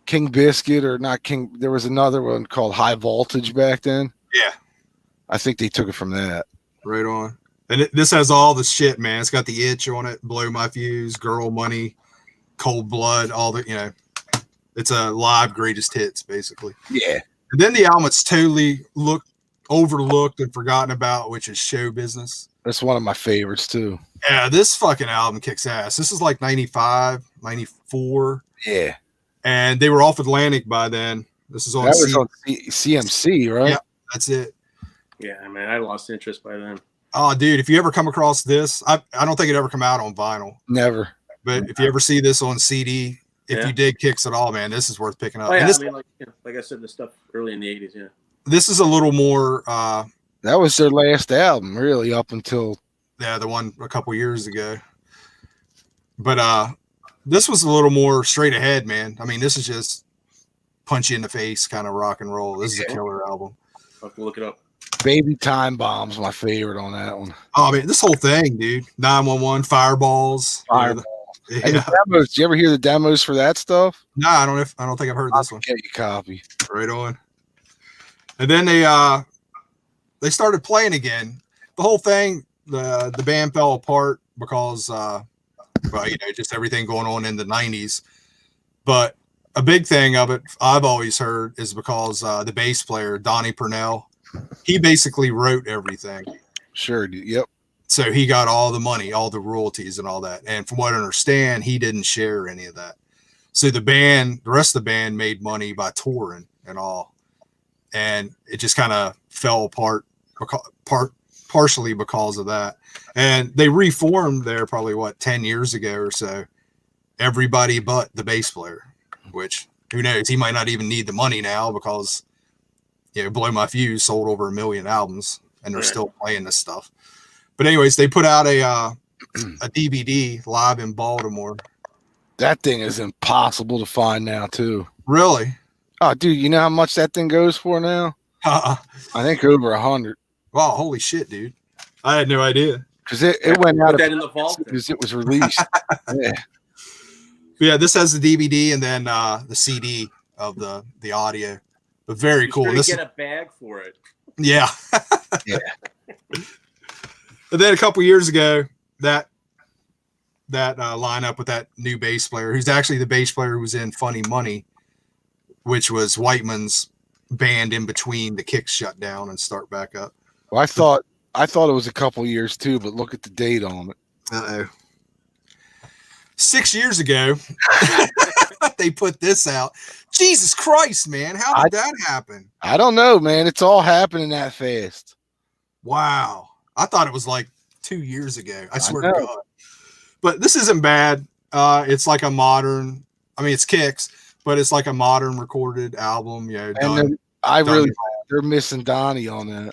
King Biscuit or not King. There was another one called High Voltage back then. Yeah. I think they took it from that. Right on. And this has all the shit, man. It's got the Itch on it, Blow My Fuse, Girl Money, Cold Blood, all the, it's a live greatest hits, basically. Yeah. And then the album it's totally overlooked and forgotten about, which is Show Business. That's one of my favorites, too. Yeah, this fucking album kicks ass. This is like 95, 94. Yeah. And they were off Atlantic by then. This is on, on CMC, right? Yeah, that's it. Yeah, man, I lost interest by then. Oh, dude, if you ever come across this, I don't think it ever come out on vinyl. Never. But if you ever see this on CD, if you dig KIX at all, man, this is worth picking up. Oh, yeah, and this, like I said, the stuff early in the 80s, yeah. This is a little more... that was their last album, really, up until... Yeah, the one a couple years ago. But this was a little more straight ahead, man. I mean, this is just punch you in the face kind of rock and roll. This is a killer album. I'll have to look it up. Baby Time Bomb's my favorite on that one. Oh, man, this whole thing, dude. 911, Fireballs. Fireballs. Yeah. And the demos, do you ever hear the demos for that stuff? No, I don't think I've heard this one. Get your copy. Right on. And then they started playing again. The whole thing, the band fell apart because just everything going on in the 90s. But a big thing of it I've always heard is because the bass player, Donnie Purnell, he basically wrote everything. Sure. Yep. So he got all the money, all the royalties and all that. And from what I understand, he didn't share any of that. So the rest of the band made money by touring and all. And it just kind of fell apart partially because of that. And they reformed there probably 10 years ago or so. Everybody but the bass player, which who knows, he might not even need the money now because Blow My Fuse sold over 1 million albums and they're still playing this stuff. But anyways, they put out a DVD live in Baltimore. That thing is impossible to find now too. Really? Oh, dude, you know how much that thing goes for now? I think over 100. Wow, holy shit, dude! I had no idea because it went out of that in the vault because it was released. Yeah, this has the DVD and then the CD of the audio. But very cool. This get a bag for it. Yeah. Yeah. And then a couple years ago, that lineup with that new bass player, who's actually the bass player who was in Funny Money, which was Whiteman's band in between the KIX shut down and start back up. Well, I thought it was a couple years too, but look at the date on it. 6 years ago, they put this out. Jesus Christ, man. How did that happen? I don't know, man. It's all happening that fast. Wow. I thought it was like 2 years ago. I swear to God. But this isn't bad. It's like a modern, it's KIX, but it's like a modern recorded album. Yeah. They're missing Donnie on that.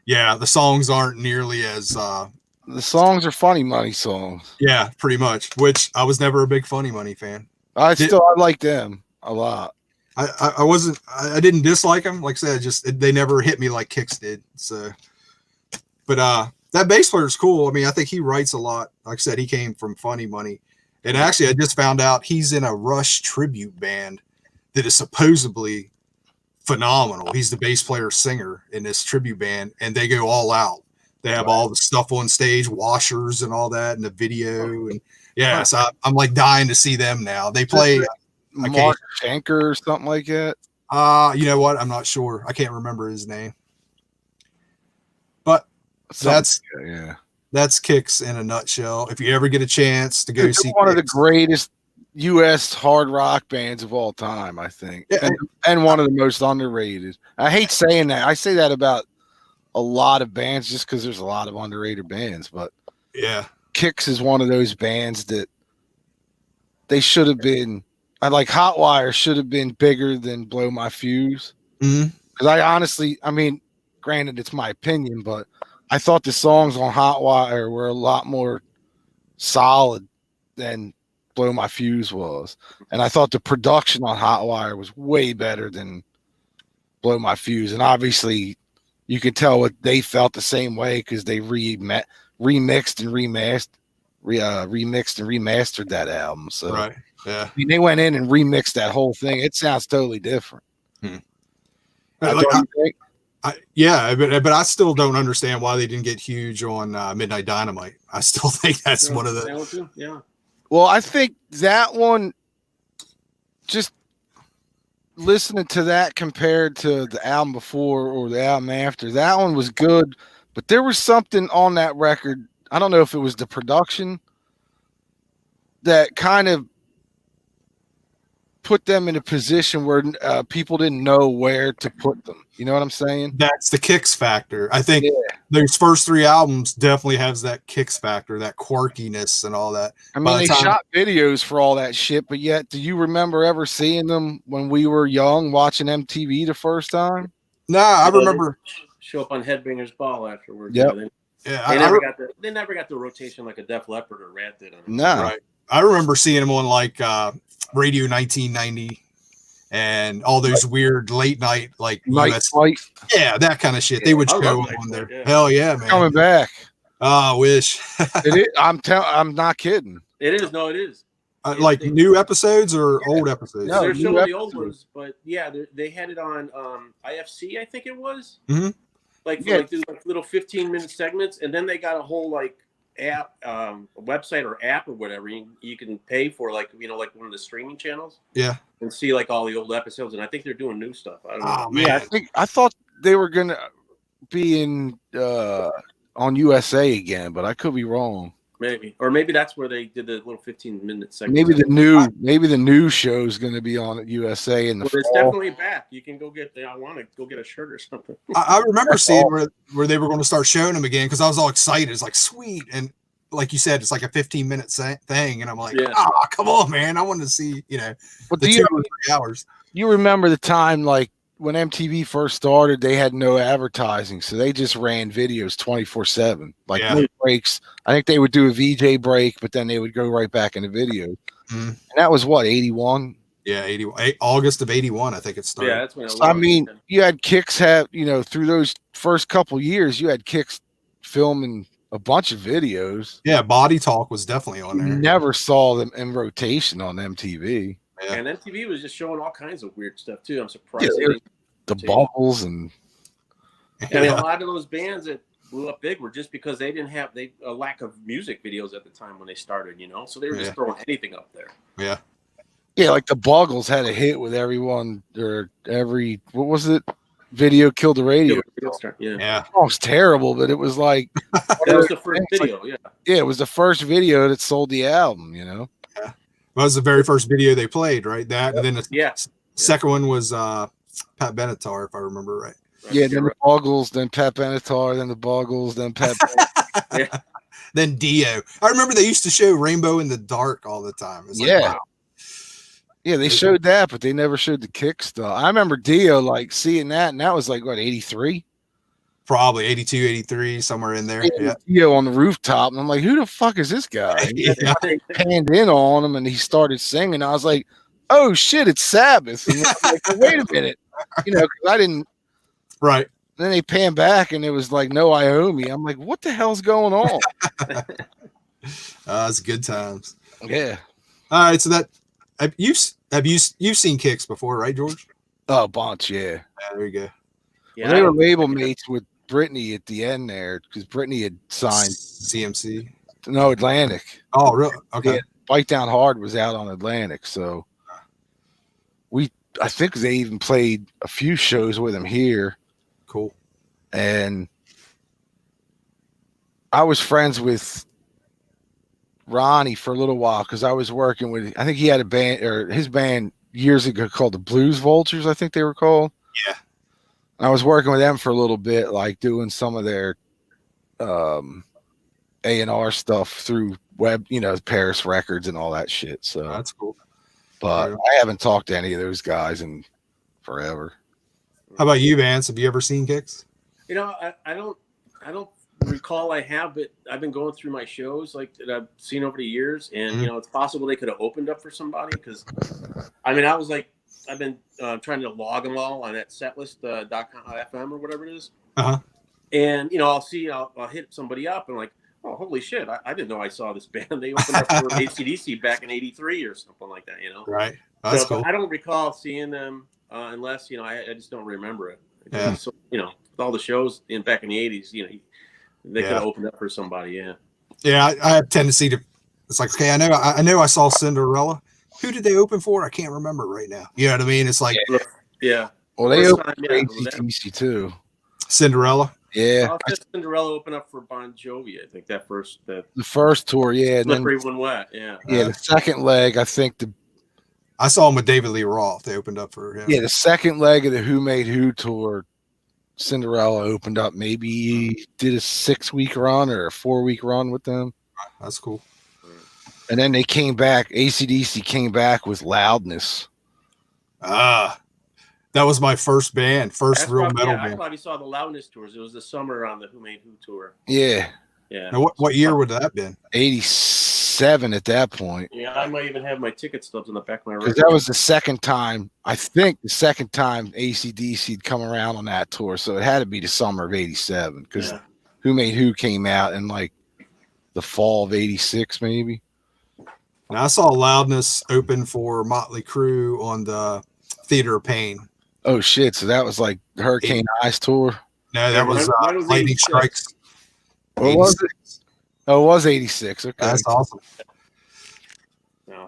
Yeah. The songs aren't nearly as, the songs are Funny Money songs. Yeah, pretty much, which I was never a big Funny Money fan. I like them a lot. I didn't dislike him. Like I said, they never hit me like KIX did. So, but that bass player is cool. I mean, I think he writes a lot. Like I said, he came from Funny Money. And actually, I just found out he's in a Rush tribute band that is supposedly phenomenal. He's the bass player singer in this tribute band, and they go all out. They have all the stuff on stage, washers and all that, and the video. And yeah, so I'm like dying to see them now. They play Mark Schenker or something like that. You know what? I'm not sure. I can't remember his name. But that's KIX in a nutshell. If you ever get a chance to go see one of the greatest U.S. hard rock bands of all time, I think, and one of the most underrated. I hate saying that. I say that about a lot of bands just because there's a lot of underrated bands, but yeah, KIX is one of those bands that they should have been. I like Hotwire should have been bigger than Blow My Fuse. Because I honestly, I mean, granted, it's my opinion, but I thought the songs on Hotwire were a lot more solid than Blow My Fuse was. And I thought the production on Hotwire was way better than Blow My Fuse. And obviously, you could tell what they felt the same way because they remixed and remastered that album. So, right. Yeah. I mean, they went in and remixed that whole thing. It sounds totally different. Yeah, but I still don't understand why they didn't get huge on Midnight Dynamite. I still think that's one of the. Yeah. Well, I think that one, just listening to that compared to the album before or the album after, that one was good, but there was something on that record. I don't know if it was the production that kind of put them in a position where people didn't know where to put them. You know what I'm saying? That's the KIX factor. I think those first three albums definitely has that KIX factor, that quirkiness and all that. I mean, they shot videos for all that shit, but yet, do you remember ever seeing them when we were young, watching MTV the first time? No, I remember. Show up on Headbangers Ball afterwards. Yep. They never got the rotation like a Def Leppard or Rat did. No. Right. I remember seeing them on like Radio 1990 and all those weird late night like Night Flight. Yeah, that kind of shit. They would show on there. Yeah. Hell yeah, man. Coming back. Oh, I wish. I'm not kidding. It is. No, it is. Like new episodes or old episodes? No, they're showing the old ones, but yeah, they had it on IFC, I think it was. Mm-hmm. Like little 15-minute segments, and then they got a whole like app, a website or app or whatever you can pay for, like like one of the streaming channels. Yeah, and see like all the old episodes, and I think they're doing new stuff. I don't know. Man. Yeah, I thought they were gonna be in on USA again, but I could be wrong. Maybe that's where they did the little 15-minute segment. Maybe the new show is going to be on at USA in the fall. It's definitely back. You can go get. I want to go get a shirt or something. I remember seeing where they were going to start showing them again because I was all excited. It's like sweet, and like you said, it's like a 15-minute thing, and I'm like, come on, man! I want to see the 2 or 3 hours. You remember the time like when MTV first started, they had no advertising, so they just ran videos 24/7, like no breaks. I think they would do a VJ break, but then they would go right back into video. And that was what, 81? Yeah, 81. August of 81, I think it started. Yeah, that's when. I mean, you had KIX through those first couple years, you had KIX filming a bunch of videos. Yeah, Body Talk was definitely on there. You never saw them in rotation on MTV. Yeah. And MTV was just showing all kinds of weird stuff too. I'm surprised. The Bubbles and I mean, a lot of those bands that blew up big were just because they didn't have a lack of music videos at the time when they started, so they were just throwing anything up there. Yeah, like the Buggles had a hit with everyone or what was it? Video Killed the Radio. Yeah. Oh, it was terrible, but it was like that was the first video. Yeah, it was the first video that sold the album. Yeah. That was the very first video they played, right? That and then the second one was Pat Benatar, if I remember right. Yeah, then the Buggles, then Pat Benatar, then the Buggles, then Pat. Then Dio. I remember they used to show Rainbow in the Dark all the time. It's like, wow. Yeah, they showed that, but they never showed the KIX stuff. I remember Dio like seeing that, and that was like what, 83? Probably 82, 83, somewhere in there. Yeah. Dio on the rooftop, and I'm like, who the fuck is this guy? Panned in on him, and he started singing. I was like, oh shit, it's Sabbath. And I'm like, wait a minute, because I didn't. Right. Then they pan back and it was like no Iommi. I'm like, what the hell's going on? It's good times. Yeah. All right, so you've seen KIX before, right, George? Oh, a bunch, yeah. Yeah, there you go. Yeah, Well, they were label mates with Brittany at the end there because Brittany had signed CMC. no Atlantic. Oh, really? Okay. Yeah, Bite Down Hard was out on Atlantic, so I think they even played a few shows with him here. Cool. And I was friends with Ronnie for a little while because I was working with, I think he had a band, or his band years ago called the Blues Vultures, I think they were called. Yeah. And I was working with them for a little bit, like doing some of their A&R stuff through web, Paris Records and all that shit. So That's cool. But I haven't talked to any of those guys in forever. How about you, Vance? Have you ever seen KIX? I don't recall I have, but I've been going through my shows like that I've seen over the years, and it's possible they could have opened up for somebody because, I mean, I've been trying to log them all on that setlist.com/FM or whatever it is, and I'll hit somebody up and like, oh, holy shit, I didn't know I saw this band. They opened up for AC/DC back in '83 or something like that, Right. That's cool. I don't recall seeing them unless I just don't remember it. Yeah. So, with all the shows back in the '80s, they could have opened up for somebody. Yeah. Yeah, I have tendency to. It's like, okay, I know I saw Cinderella. Who did they open for? I can't remember right now. You know what I mean? It's like, yeah. Well, they opened for AC/DC too. Cinderella. Yeah. Cinderella opened up for Bon Jovi. I think the first tour, yeah. Slippery When Wet, yeah. Yeah, the second leg, I think I saw him with David Lee Roth. They opened up for him. Yeah, the second leg of the Who Made Who tour, Cinderella opened up. Maybe did a 6-week run or a 4-week run with them. That's cool. And then they came back. AC/DC came back with Loudness. That was my first band, real metal band. I probably saw the Loudness tours. It was the summer on the Who Made Who tour. Yeah. Yeah. Now, what year would that have been? 87 at that point. Yeah, I might even have my ticket stubs in the back of my because that was the second time. I think the second time AC/DC'd come around on that tour, so it had to be the summer of '87 because Who Made Who came out in like the fall of '86, maybe. And I saw Loudness open for Motley Crue on the Theater of Pain. Oh shit! So that was like Hurricane Ice tour. No, that was Lightning Strikes. What was it? Oh, it was '86. Okay, that's awesome.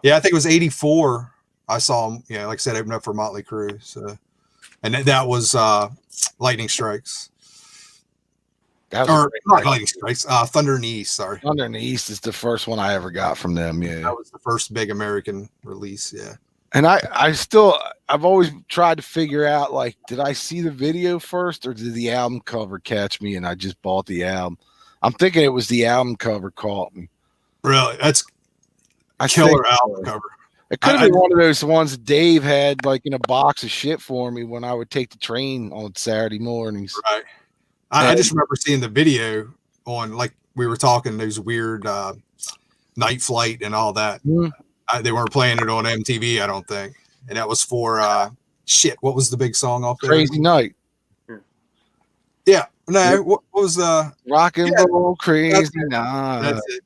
Yeah, I think it was '84. I saw him. Yeah, like I said, open up for Motley Crue. So, and that was Lightning Strikes. That or not Lightning Strikes. Thunder in the East. Sorry, Thunder in the East is the first one I ever got from them. Yeah, that was the first big American release. Yeah. And I've always tried to figure out, like, did I see the video first or did the album cover catch me and I just bought the album? I'm thinking it was the album cover caught me. Really? That's a killer album cover. It could have been one of those ones that Dave had, like, in a box of shit for me when I would take the train on Saturday mornings. Right. I just remember seeing the video on, like, we were talking those weird Night Flight and all that. Mm-hmm. They weren't playing it on MTV, I don't think. And that was for what was the big song off there? Crazy Night. Yeah. No, what was Rock and Roll Crazy Night. That's it.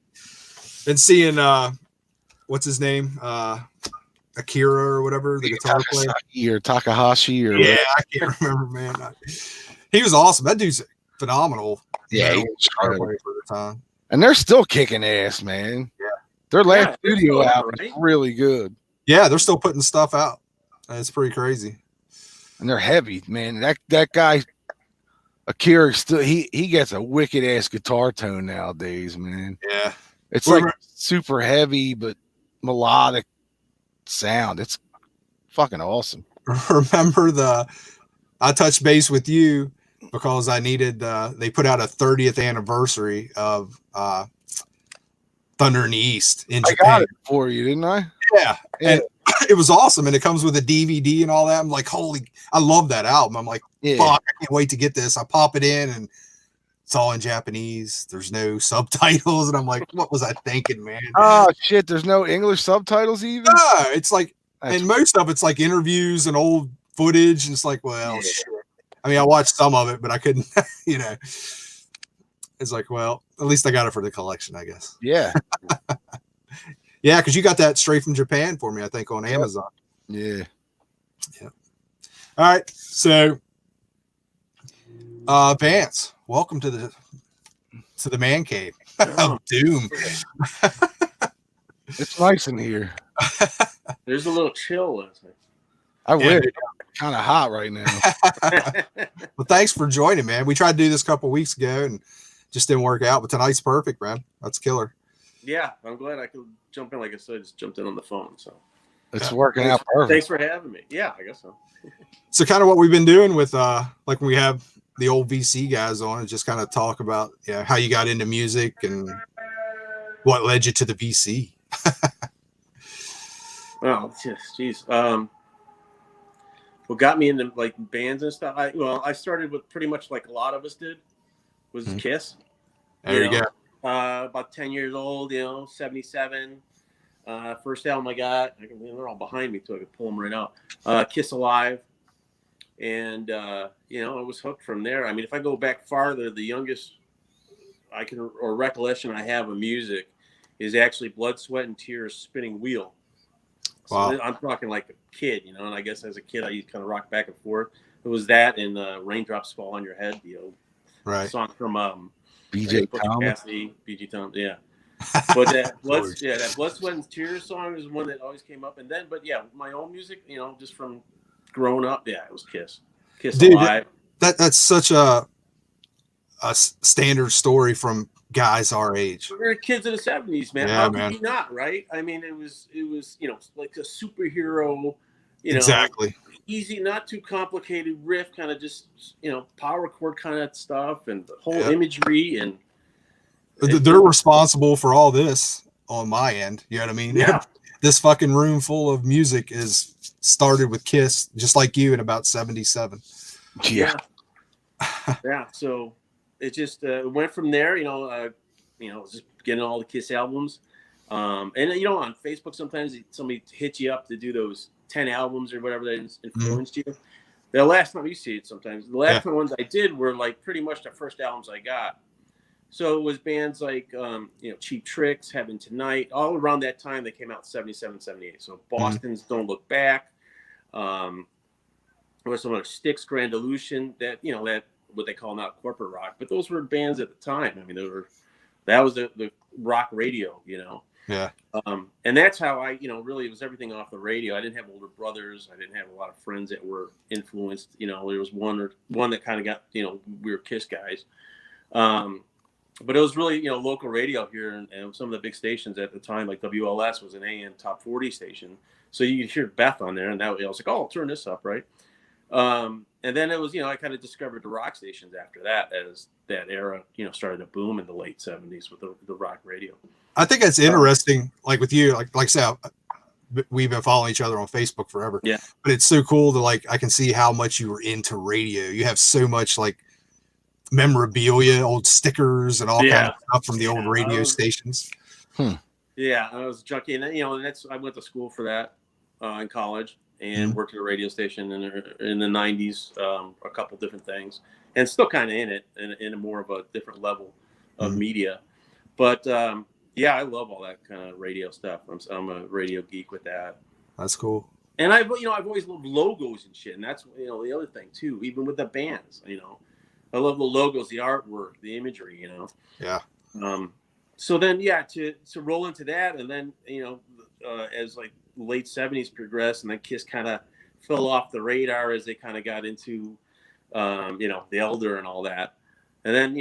And seeing what's his name? Akira or whatever, the guitar player. Or Takahashi or yeah, I can't remember, man. He was awesome. That dude's phenomenal. Yeah, he was guitar player for the time. And they're still kicking ass, man. Yeah. Their last studio album is really good. Yeah, they're still putting stuff out. It's pretty crazy. And they're heavy, man. That guy, Akira, still he gets a wicked ass guitar tone nowadays, man. Yeah. It's like super heavy but melodic sound. It's fucking awesome. Remember I touched base with you because I needed they put out a 30th anniversary of Thunder in the East in Japan. I got it for you, didn't I? Yeah. And it was awesome. And it comes with a DVD and all that. I'm like, I love that album. I'm like, fuck, I can't wait to get this. I pop it in and it's all in Japanese. There's no subtitles. And I'm like, what was I thinking, man? Oh, shit. There's no English subtitles even? No, it's like And most of it's like interviews and old footage, and it's like, well, shit. I mean, I watched some of it, but I couldn't, you know. It's like, well, at least I got it for the collection, I guess. Yeah. Yeah, because you got that straight from Japan for me, I think, on Amazon. Yeah. Yeah. All right. So, Vance, welcome to the man cave of doom. It's nice in here. There's a little chill. I wish. Kind of hot right now. Well, thanks for joining, man. We tried to do this a couple weeks ago and just didn't work out, but tonight's perfect, man. That's killer. Yeah, I'm glad I could jump in. Like I said, I just jumped in on the phone. So it's working out perfect. Thanks for having me. Yeah, I guess so. So kind of what we've been doing with like when we have the old VC guys on and just kind of talk about how you got into music and what led you to the VC. Oh, geez. What got me into like bands and stuff? I started with pretty much like a lot of us did, was KISS. There you go. About 10 years old, 77. First album I got, they're all behind me, so I could pull them right out. KISS Alive. And, I was hooked from there. I mean, if I go back farther, the youngest recollection I have of music is actually Blood, Sweat, and Tears Spinning Wheel. Wow. So I'm talking like a kid, and I guess as a kid I used to kind of rock back and forth. It was that and Raindrops Fall on Your Head, right. Song from BJ Thomas. BJ Thomas, yeah. But that Blood, Sweat, and Tears song is one that always came up. And then, my own music, just from growing up, it was KISS. KISS Alive. That's such a standard story from guys our age. We were kids of the 70s, man. Yeah, How man. could we not, right? I mean, it was like a superhero, exactly. Easy, not too complicated riff, kind of just power chord kind of stuff, and the whole imagery, and they're responsible for all this on my end. You know what I mean? Yeah. This fucking room full of music is started with KISS, just like you, in about 77. Yeah. Yeah. So it just went from there. Just getting all the KISS albums, and on Facebook sometimes somebody hits you up to do those 10 albums or whatever that influenced you. The last time you see it, sometimes the last ones I did were like pretty much the first albums I got. So it was bands like Cheap Tricks, Heaven Tonight, all around that time. They came out 77, 78. So Boston's Don't Look Back. There was some other Styx, Grand Illusion, that what they call now corporate rock, but those were bands at the time. I mean, that was the rock radio, Yeah. And that's how I, really, it was everything off the radio. I didn't have older brothers. I didn't have a lot of friends that were influenced. There was one that kind of got, we were KISS guys. But it was really, local radio here, and some of the big stations at the time, like WLS was an AM top 40 station. So you could hear Beth on there, and I was like, oh, I'll turn this up, right? And then it was, I kind of discovered the rock stations after that, as that era, started to boom in the late 70s with the rock radio. I think that's interesting. Like with you, like I said, we've been following each other on Facebook forever. Yeah. But it's so cool to I can see how much you were into radio. You have so much memorabilia, old stickers, and all kind of stuff from the old radio stations. Yeah, I was junkie, and I went to school for that in college, and worked at a radio station in the 90s, a couple different things, and still kind of in it, in a more of a different level of media. But I love all that kind of radio stuff. I'm a radio geek with that. That's cool. And I've always loved logos and shit, and that's the other thing too. Even with the bands, I love the logos, the artwork, the imagery. Yeah. So then, to roll into that, and then as like late 70s progressed, and then KISS kind of fell off the radar as they kind of got into The Elder and all that. And then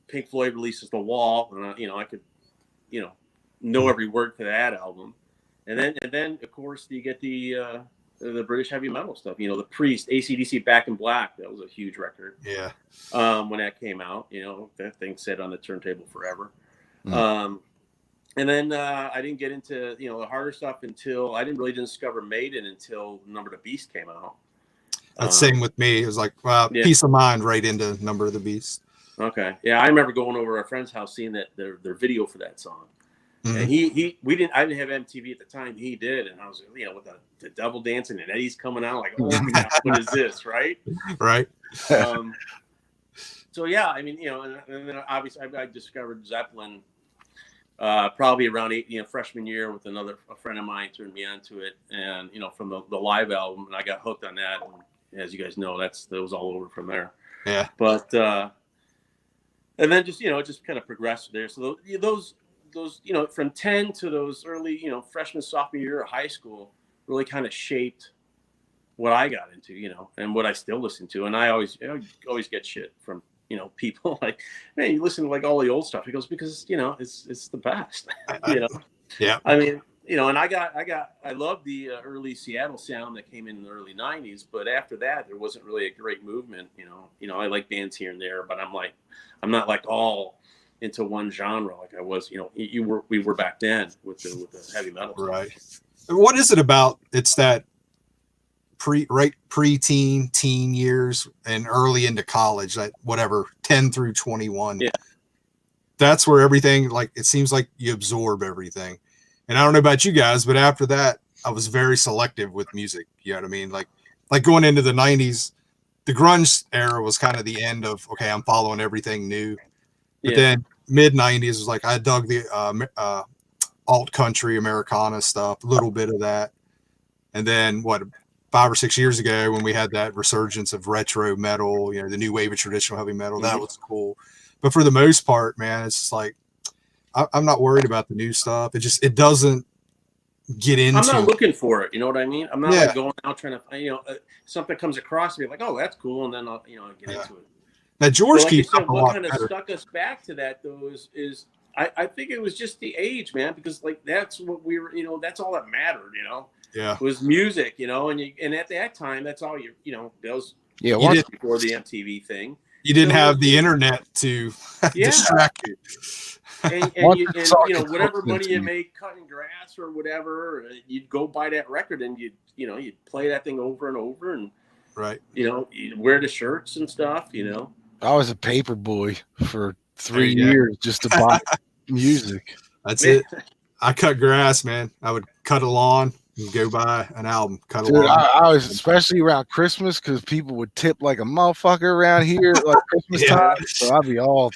Pink Floyd releases The Wall, and I could know every word to that album. And then of course you get the British heavy metal stuff, The Priest, AC/DC, Back in Black. That was a huge record. Yeah. When that came out, that thing sat on the turntable forever. And then I didn't get into the harder stuff until I didn't really discover Maiden until Number of the Beast came out. That's same with me. It was like Peace of Mind right into Number of the Beast. Okay, yeah, I remember going over a friend's house, seeing that their video for that song, And I didn't have MTV at the time. He did, and I was, with the devil dancing and Eddie's coming out, like, oh my God, what is this, right? Right. So yeah, I mean, and then obviously I discovered Zeppelin probably around freshman year with a friend of mine turned me onto it, and from the live album, and I got hooked on that. And as you guys know, that was all over from there. Yeah. But and then just it just kind of progressed there. So those from 10 to those early freshman sophomore year of high school really kind of shaped what I got into, and what I still listen to. And I always get shit from people like, man, you listen to like all the old stuff. He goes, because it's the best. Yeah. I mean, and I love the early Seattle sound that came in the early 90s, but after that there wasn't really a great movement. I like bands here and there, but I'm not like all into one genre like I was, we were back then with the heavy metal. Right. What is it about? It's that preteen, teen years and early into college, that whatever, 10 through 21. Yeah. That's where everything, like, it seems like you absorb everything. And I don't know about you guys, but after that, I was very selective with music. You know what I mean? Like going into the 90s, the grunge era was kind of the end of, okay, I'm following everything new. But then mid 90s was like, I dug the alt country Americana stuff, a little bit of that. And then 5 or 6 years ago, when we had that resurgence of retro metal, the new wave of traditional heavy metal, that was cool. But for the most part, man, it's just like, I'm not worried about the new stuff. It doesn't get into. I'm not looking for it. You know what I mean? I'm not like going out trying to, something comes across me like, oh, that's cool. And then I'll, get into it. Now, George keeps up a lot better. What kind of stuck us back to that, though, is I think it was just the age, man, because like, that's what we were, that's all that mattered, Yeah. was music, and at that time, that's all those before the MTV thing. You didn't have the internet to distract you. And whatever money you make cutting grass or whatever, you'd go buy that record and you'd play that thing over and over, and you'd wear the shirts and stuff, I was a paper boy for 3 years just to buy music. That's it. I cut grass, man. I would cut a lawn and go buy an album. Cut a lawn. I was especially around Christmas because people would tip like a motherfucker around here like Christmas time. So I'd be all,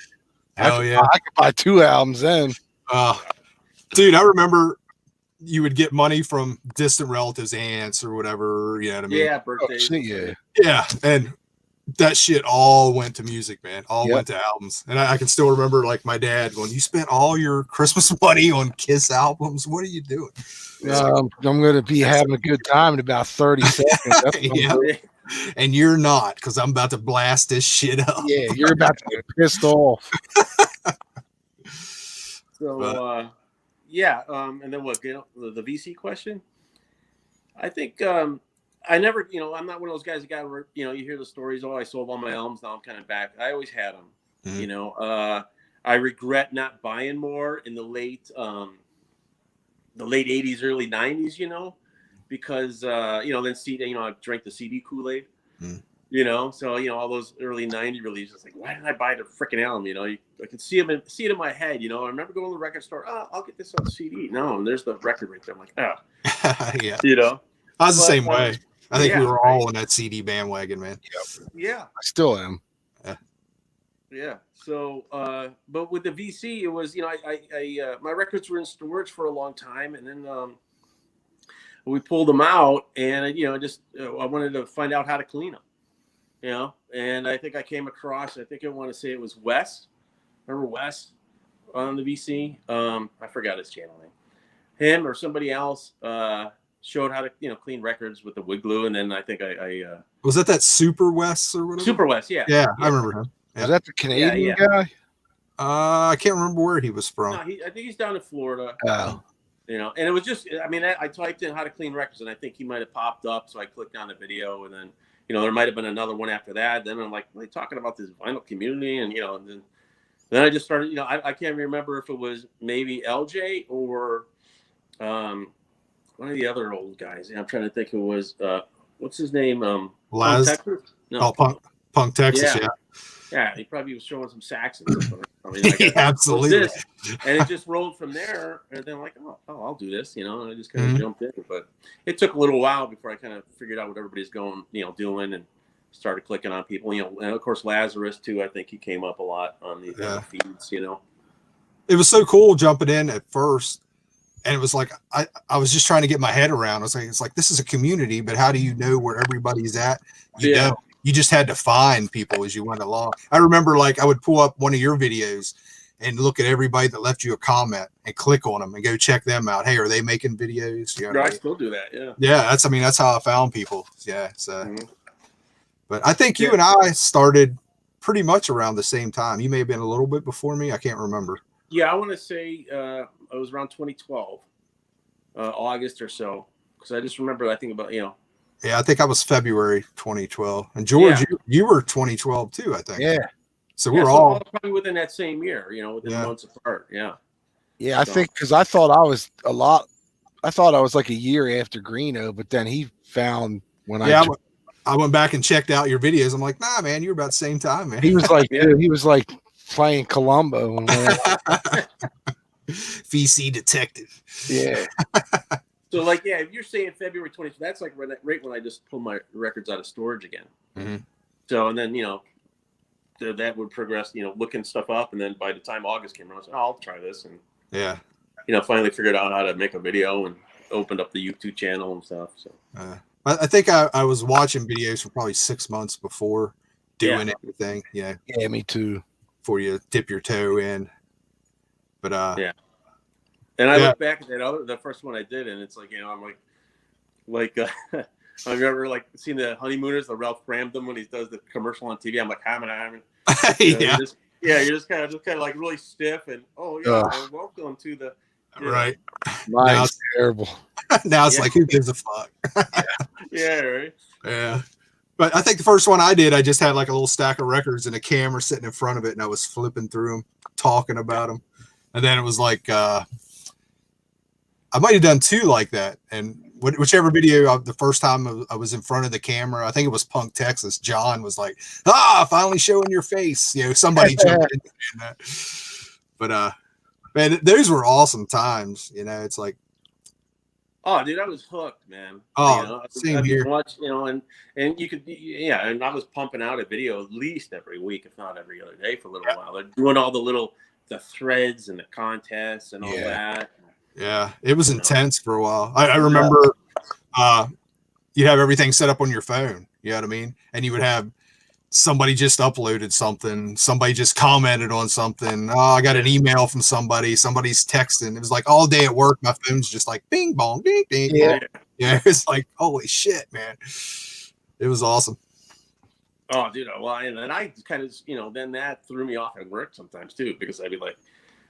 hell yeah. I could buy 2 albums then. Dude, I remember you would get money from distant relatives, aunts or whatever. You know what I mean? Yeah, birthdays. Yeah, and that shit all went to music, man. Went to albums. And I can still remember like my dad going, you spent all your Christmas money on Kiss albums. What are you doing? I'm going to be having a good time in about 30 seconds. That's and you're not, because I'm about to blast this shit up. Yeah, you're about to get pissed off. So, and then what, the VC question? I think, I never, I'm not one of those guys that got, you hear the stories, oh, I sold all my albums, now I'm kind of back. I always had them, I regret not buying more in the late 80s, early 90s, because, then CD, I drank the CD Kool-Aid, so, all those early 90 releases, like, why didn't I buy the freaking album? I could see it in my head, I remember going to the record store, I'll get this on CD. No, and there's the record right there. I'm like, yeah. I was the same way. I think we were all in that CD bandwagon, man. Yep. Yeah. I still am. Yeah. So, but with the VC, it was, I my records were in storage for a long time, and then we pulled them out, and I wanted to find out how to clean them, and I think I came across, I want to say it was Wes. Remember Wes on the VC? I forgot his channel name. Him or somebody else showed how to clean records with the wood glue, and then I think I was that Super Wes or whatever? Super Wes, yeah. I remember him. Is that the Canadian guy? I can't remember where he was from. No, I think he's down in Florida. Oh. And it was just, I typed in how to clean records, and I think he might have popped up, so I clicked on the video, and then there might have been another one after that. Then I'm like, what are they talking about, this vinyl community? And and then I just started, I can't remember if it was maybe LJ or one of the other old guys. I'm trying to think who was what's his name? Laz? Punk Texas? No. Punk Texas, yeah. Yeah, he probably was showing some sax and stuff. I mean, I got absolutely. this, and it just rolled from there. And then like, oh, I'll do this, and I just kind of jumped in. But it took a little while before I kind of figured out what everybody's doing, and started clicking on people, and of course Lazarus too. I think he came up a lot on the feeds, It was so cool jumping in at first. And it was like, I was just trying to get my head around. I was like, it's like, this is a community, but how do you know where everybody's at? You just had to find people as you went along. I remember like I would pull up one of your videos and look at everybody that left you a comment and click on them and go check them out. Hey, are they making videos? I still do that. Yeah. Yeah. That's how I found people. Yeah. So, but I think you and I started pretty much around the same time. You may have been a little bit before me. I can't remember. Yeah. I want to say, it was around 2012, August or so. Cause I just remember, I think about, Yeah, I think I was February 2012. And George, you were 2012 too, I think. Yeah. So we're all probably within that same year, within months apart. Yeah. Yeah, I think because I thought I was like a year after Greeno, but then he found when I went back and checked out your videos. I'm like, nah, man, you're about the same time, man. He was like, dude, he was like playing Columbo. VC detective. Yeah. So like, if you're saying February 20th, that's like right when I just pulled my records out of storage again. Mm-hmm. So, and then, that would progress, looking stuff up. And then by the time August came around, I was like, I'll try this. And, finally figured out how to make a video and opened up the YouTube channel and stuff. So I think I was watching videos for probably 6 months before doing anything. Yeah. Yeah, me too. Before you dip your toe in. But and I look back at the first one I did, and it's like, I'm like I remember like seeing the Honeymooners, the Ralph Cramden when he does the commercial on TV. I'm like, you're just kind of like really stiff, and welcome to the right. Now it's terrible. Now it's like, who gives a fuck? Yeah, right. Yeah. But I think the first one I did, I just had like a little stack of records and a camera sitting in front of it, and I was flipping through them, talking about them. And then it was like, I might have done 2 like that. And whichever video, the first time I was in front of the camera, I think it was Punk, Texas. John was like, finally showing your face. Somebody jumped in that. But, man, those were awesome times. It's like, oh, dude, I was hooked, man. Same here. Watch, and you could, and I was pumping out a video at least every week, if not every other day for a little while. They're doing all the threads and the contests and all that. Yeah, it was intense for a while. I remember you'd have everything set up on your phone. You know what I mean? And you would have somebody just uploaded something. Somebody just commented on something. Oh, I got an email from somebody. Somebody's texting. It was like all day at work. My phone's just like bing, bong, ding, ding. Yeah. It's like, holy shit, man. It was awesome. Oh, dude. Well, and I kind of, then that threw me off at work sometimes too, because I'd be like,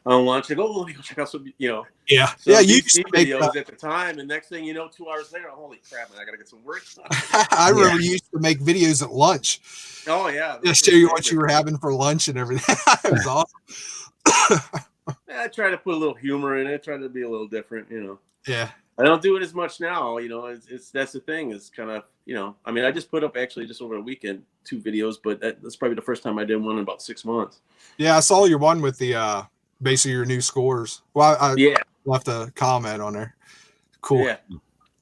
on lunch, I go, let me go check out some, Yeah. So yeah. You see videos at the time, and next thing you know, 2 hours later, holy crap, man, I gotta get some work done. I remember you used to make videos at lunch. Oh yeah. Just show you what you were having for lunch and everything. It was awesome. I try to put a little humor in it, try to be a little different, Yeah. I don't do it as much now, it's that's the thing, is kind of, I mean, I just put up actually just over a weekend 2 videos, but that's probably the first time I did one in about 6 months. Yeah, I saw your one with the basically your new scores. Well, I left a comment on there. Cool. Yeah.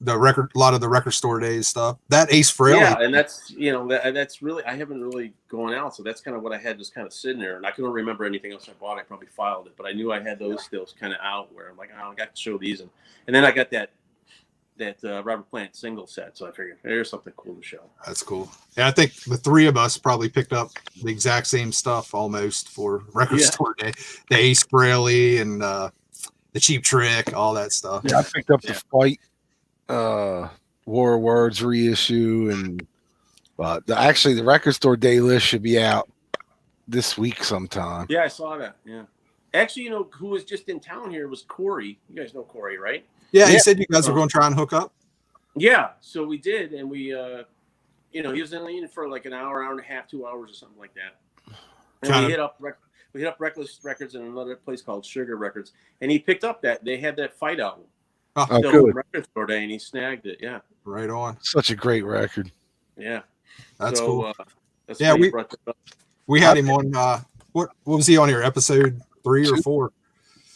A lot of the record store days stuff. That Ace Frehley. Yeah, and that's that's really, I haven't really gone out, so that's kind of what I had just kind of sitting there, and I couldn't remember anything else I bought. I probably filed it, but I knew I had those still kind of out where I'm like, I got to show these, and then I got that Robert Plant single set, so I figured there's something cool to show. That's cool. Yeah, I think the 3 of us probably picked up the exact same stuff almost for record store day. The Ace Frehley and the Cheap Trick, all that stuff. Yeah, I picked up the Fight War of Words reissue, and actually the record store day list should be out this week sometime. Yeah, I saw that. Yeah, actually, who was just in town here was Corey. You guys know Corey, right? Yeah, he said you guys were going to try and hook up. Yeah, so we did, and we, he was in for like an hour and a half, 2 hours or something like that. And we hit up Reckless Records and another place called Sugar Records, and he picked up that they had that Fight album. Oh, good. Record store day, and he snagged it. Yeah, right on. Such a great record. Yeah, that's cool. That's yeah, we had him on What was he on here? Episode 3 or 4?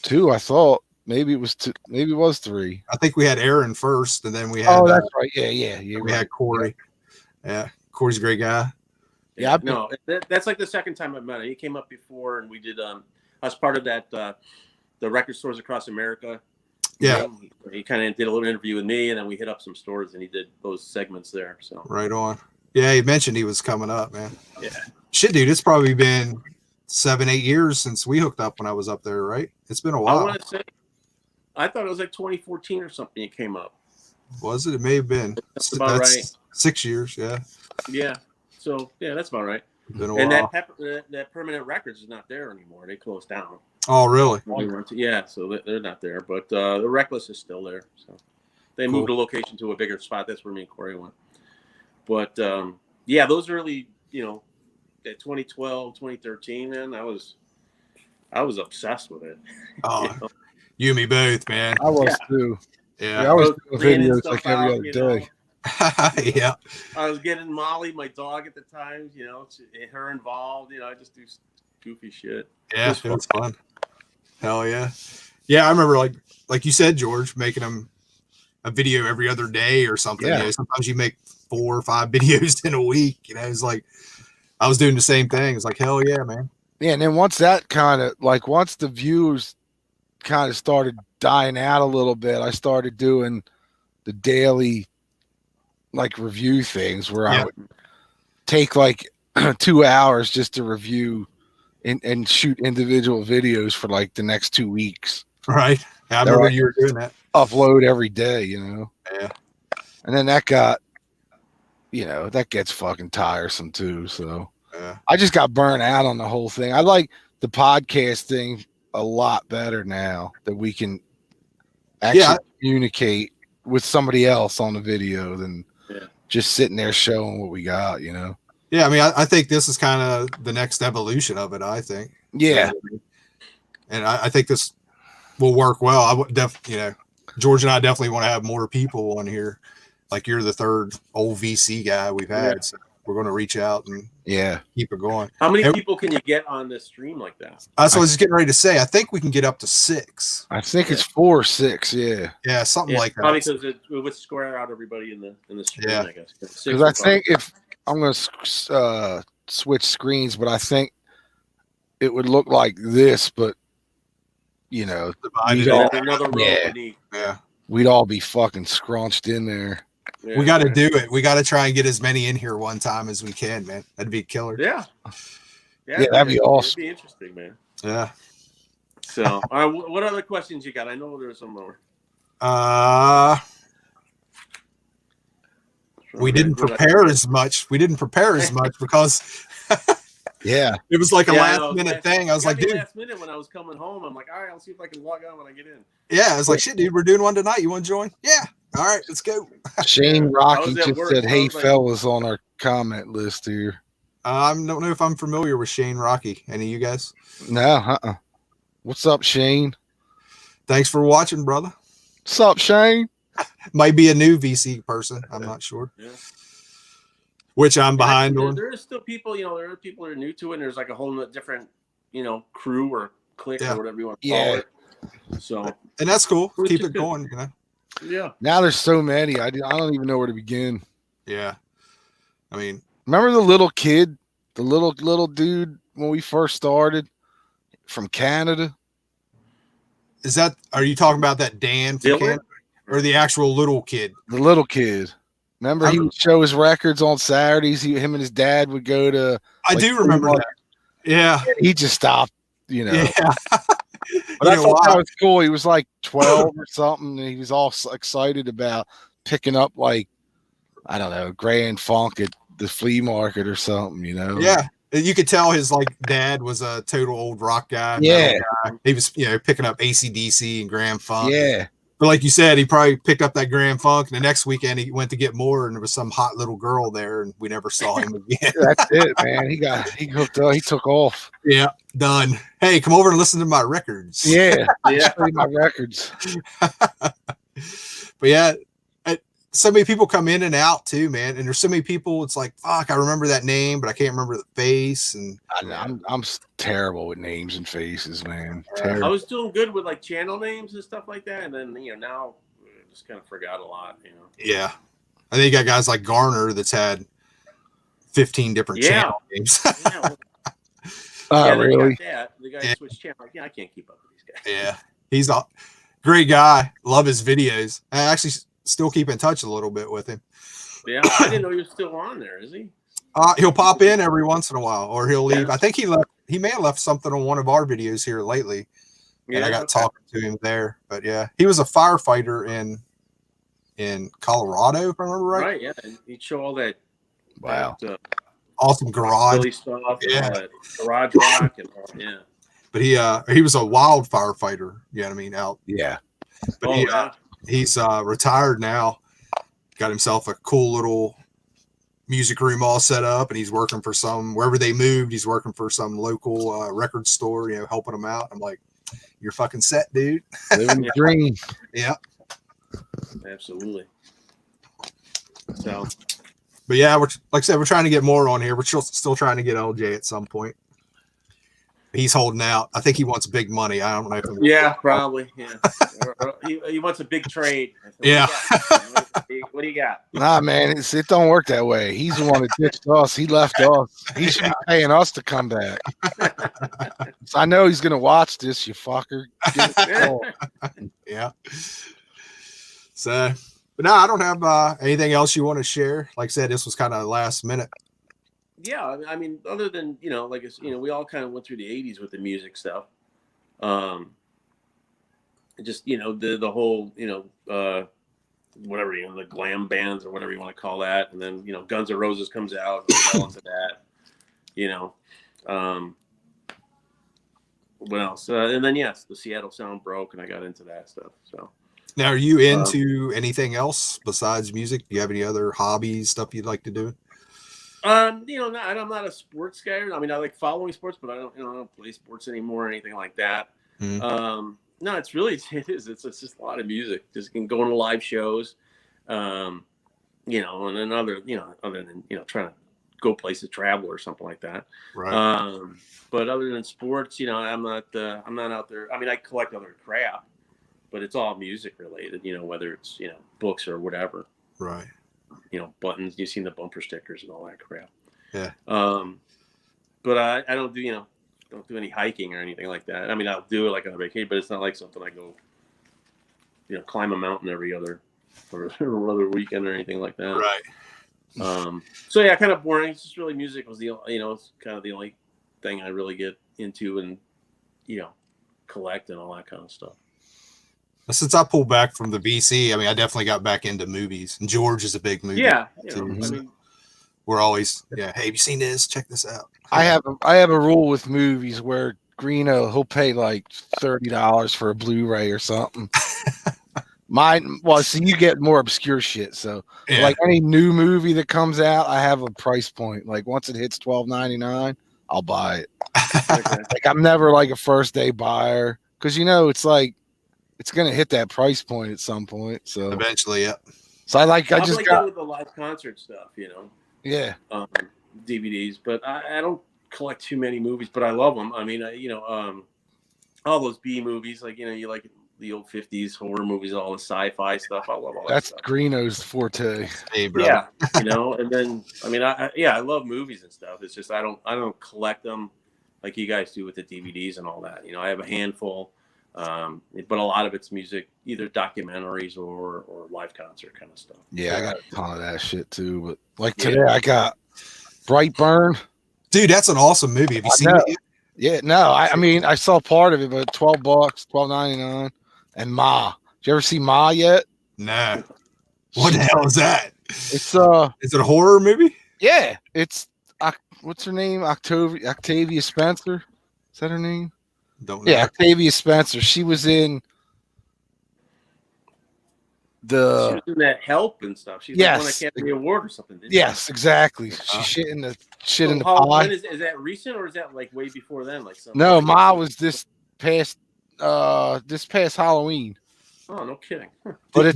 2, I thought. Maybe it was 2. Maybe it was 3. I think we had Aaron first, and then we had. Oh, that's right. Yeah. We had Corey. Yeah, Corey's a great guy. Yeah, no, that's like the second time I met him. He came up before, and we did. I was part of that the record stores across America. Yeah, he kind of did a little interview with me, and then we hit up some stores, and he did those segments there. So right on. Yeah, he mentioned he was coming up, man. Yeah, shit, dude, it's probably been 7-8 years since we hooked up when I was up there, right? It's been a while. I want to say, I thought it was like 2014 or something. It came up. Was it? It may have been. That's about right. 6 years, yeah. Yeah. So yeah, that's about right. Been a and while. that Permanent Records is not there anymore. They closed down. Oh, really? Yeah, so they're not there. But the Reckless is still there. So they moved the location to a bigger spot. That's where me and Corey went. But yeah, those early, that 2012, 2013, man, I was obsessed with it. Oh, you and me both, man. I was too. Yeah, I was doing videos like every other day. Yeah. I was getting Molly, my dog at the time, her involved. I just do goofy shit. Yeah, it was fun. Hell yeah. Yeah, I remember like you said, George, making them a video every other day or something. Yeah. Sometimes you make 4 or 5 videos in a week. It's like I was doing the same thing. It's like, hell yeah, man. Yeah, and then once that once the views kind of started dying out a little bit, I started doing the daily review things where I would take 2 hours just to review and shoot individual videos for the next 2 weeks. Right. I remember you were doing that. Upload every day, Yeah. And then that got, that gets fucking tiresome too. So yeah. I just got burnt out on the whole thing. I like the podcast thing a lot better now that we can actually communicate with somebody else on the video than just sitting there showing what we got, Yeah, I mean, I think this is kind of the next evolution of it, I think. Yeah. And I think this will work well. I would George and I definitely want to have more people on here. Like you're the third old VC guy we've had. So we're going to reach out and keep it going. How many people can you get on this stream like that? That's what I was just getting ready to say. I think we can get up to 6. I think it's 4 or 6 yeah. Yeah, something like that. Probably because it would square out everybody in the stream, I guess. Because I think if I'm going to switch screens, but I think it would look like this, but divided another row beneath. Yeah. We'd all be fucking scrunched in there. We got to do it. We got to try and get as many in here one time as we can, man. That'd be killer. Yeah, that'd be awesome. It'd be interesting, man. Yeah. So, all right, what other questions you got? I know there's some more. We didn't prepare as much. We didn't prepare as much because it was like a last minute thing. I was like, dude, last minute when I was coming home, I'm like, all right, I'll see if I can log on when I get in. Yeah, I was like, shit, dude, we're doing one tonight. You want to join? Yeah. All right, let's go. Shane Rocky just said, "Hey, fellas," on our comment list here. I don't know if I'm familiar with Shane Rocky. Any of you guys? No, What's up, Shane? Thanks for watching, brother. What's up, Shane? Might be a new VC person. I'm not sure. Yeah. Which I'm behind on. There are still people, there are people that are new to it, and there's like a whole different, crew or clique or whatever you want to call it. So, and that's cool. Keep it going, Yeah. Now there's so many. I don't even know where to begin. Yeah. I mean, remember the little kid, the little dude when we first started from Canada? Are you talking about that Dan from Canada or the actual little kid? The little kid. Remember he would show his records on Saturdays. Him and his dad would go to. I do remember that. Yeah. He just stopped, Yeah. But I know thought that was cool. He was like 12 or something. And he was all excited about picking up I don't know, Grand Funk at the flea market or something, Yeah. You could tell his dad was a total old rock guy. Yeah. Guy. He was, picking up AC/DC and Grand Funk. Yeah. But like you said, he probably picked up that Grand Funk, and the next weekend he went to get more, and there was some hot little girl there, and we never saw him again. That's it, man. He hooked up. He took off. Yeah, done. Hey, come over and listen to my records. Yeah, my records. But yeah, so many people come in and out too, man. And there's so many people. It's like, fuck, I remember that name, but I can't remember the face. And I'm terrible with names and faces, man. I Terrible. was doing good with like channel names and stuff like that, and then now I just kind of forgot a lot. Yeah, I think you got guys like Garner that's had 15 different channel names. Really? The guy switched channel. Like, I can't keep up with these guys. Yeah, he's a great guy. Love his videos. I actually still keep in touch a little bit with him. Yeah, I didn't know he was still on there. Is he? He'll pop in every once in a while, or he'll leave. I think he left. He may have left something on one of our videos here lately, and I got talking to him there. But yeah, he was a firefighter in Colorado, if I remember right. Right. Yeah, he'd show all that. Wow. Awesome garage stuff. Yeah. Garage rock and But he was a wild firefighter. You know what I mean? Out. Yeah. But he's retired now. Got himself a cool little music room all set up, and he's working for wherever they moved. He's working for some local record store, helping them out. I'm like, you're fucking set, dude. Living the dream. Yeah. Absolutely. So. But yeah, like I said, we're trying to get more on here. We're still trying to get LJ at some point. He's holding out. I think he wants big money. I don't know. Yeah, probably. Yeah. he wants a big trade. Yeah. What do you got? Nah, man, it don't work that way. He's the one that ditched us. He left us. He should be paying us to come back. So I know he's gonna watch this, you fucker. Yeah. So, but no, I don't have anything else you want to share. Like I said, this was kind of last minute. Yeah, I mean, other than like it's, we all kind of went through the '80s with the music stuff. Just the whole whatever the glam bands or whatever you want to call that, and then Guns N' Roses comes out and fell into that. What else? And then yes, the Seattle sound broke, and I got into that stuff. So now, are you into anything else besides music? Do you have any other hobbies, stuff you'd like to do? I'm not a sports guy. I mean, I like following sports, but I don't play sports anymore or anything like that. Mm-hmm. No, it's just a lot of music. Just going to live shows, and then other than trying to go places, travel or something like that. Right. But other than sports, I'm not out there. I mean, I collect other crap, but it's all music related. Whether it's books or whatever. Right. Buttons. You've seen the bumper stickers and all that crap. Yeah. But I don't do don't do any hiking or anything like that. I mean, I'll do it like on a vacation, but it's not like something I go climb a mountain every other weekend or anything like that. Right. So yeah, kind of boring. It's just really music was it's kind of the only thing I really get into and collect and all that kind of stuff. Since I pulled back from the VC, I mean, I definitely got back into movies. And George is a big movie. Yeah. I mean, we're always, hey, have you seen this? Check this out. I have a rule with movies where Greeno, he'll pay like $30 for a Blu-ray or something. So you get more obscure shit. So like any new movie that comes out, I have a price point. Like once it hits $12.99, I'll buy it. Like I'm never like a first day buyer because it's like it's gonna hit that price point at some point. So eventually, yeah. So I just got with the live concert stuff, Yeah. DVDs, but I don't collect too many movies, but I love them. I mean, all those B movies, like you like the old 50s horror movies, all the sci-fi stuff. I love all that. That's stuff. Greeno's forte. Hey, bro. Yeah, and then I mean, I love movies and stuff. It's just I don't collect them like you guys do with the DVDs and all that. I have a handful. But a lot of it's music, either documentaries or live concert kind of stuff. Yeah, I got a ton of that shit too. But like today, I got Brightburn. Dude, that's an awesome movie. Have you seen it? Yeah, no, I mean I saw part of it, but $12, $12.99. And Ma. Did you ever see Ma yet? Nah. What the hell is that? It's is it a horror movie? Yeah, it's what's her name? Octavia Spencer. Is that her name? Don't know. Yeah, Octavia Spencer. She was in that Help and stuff. She's like won an Academy Award or something. Yes, exactly. She's shit in the pie. When is that recent or is that like way before then? Like no, Ma was this past Halloween. Oh, no kidding. But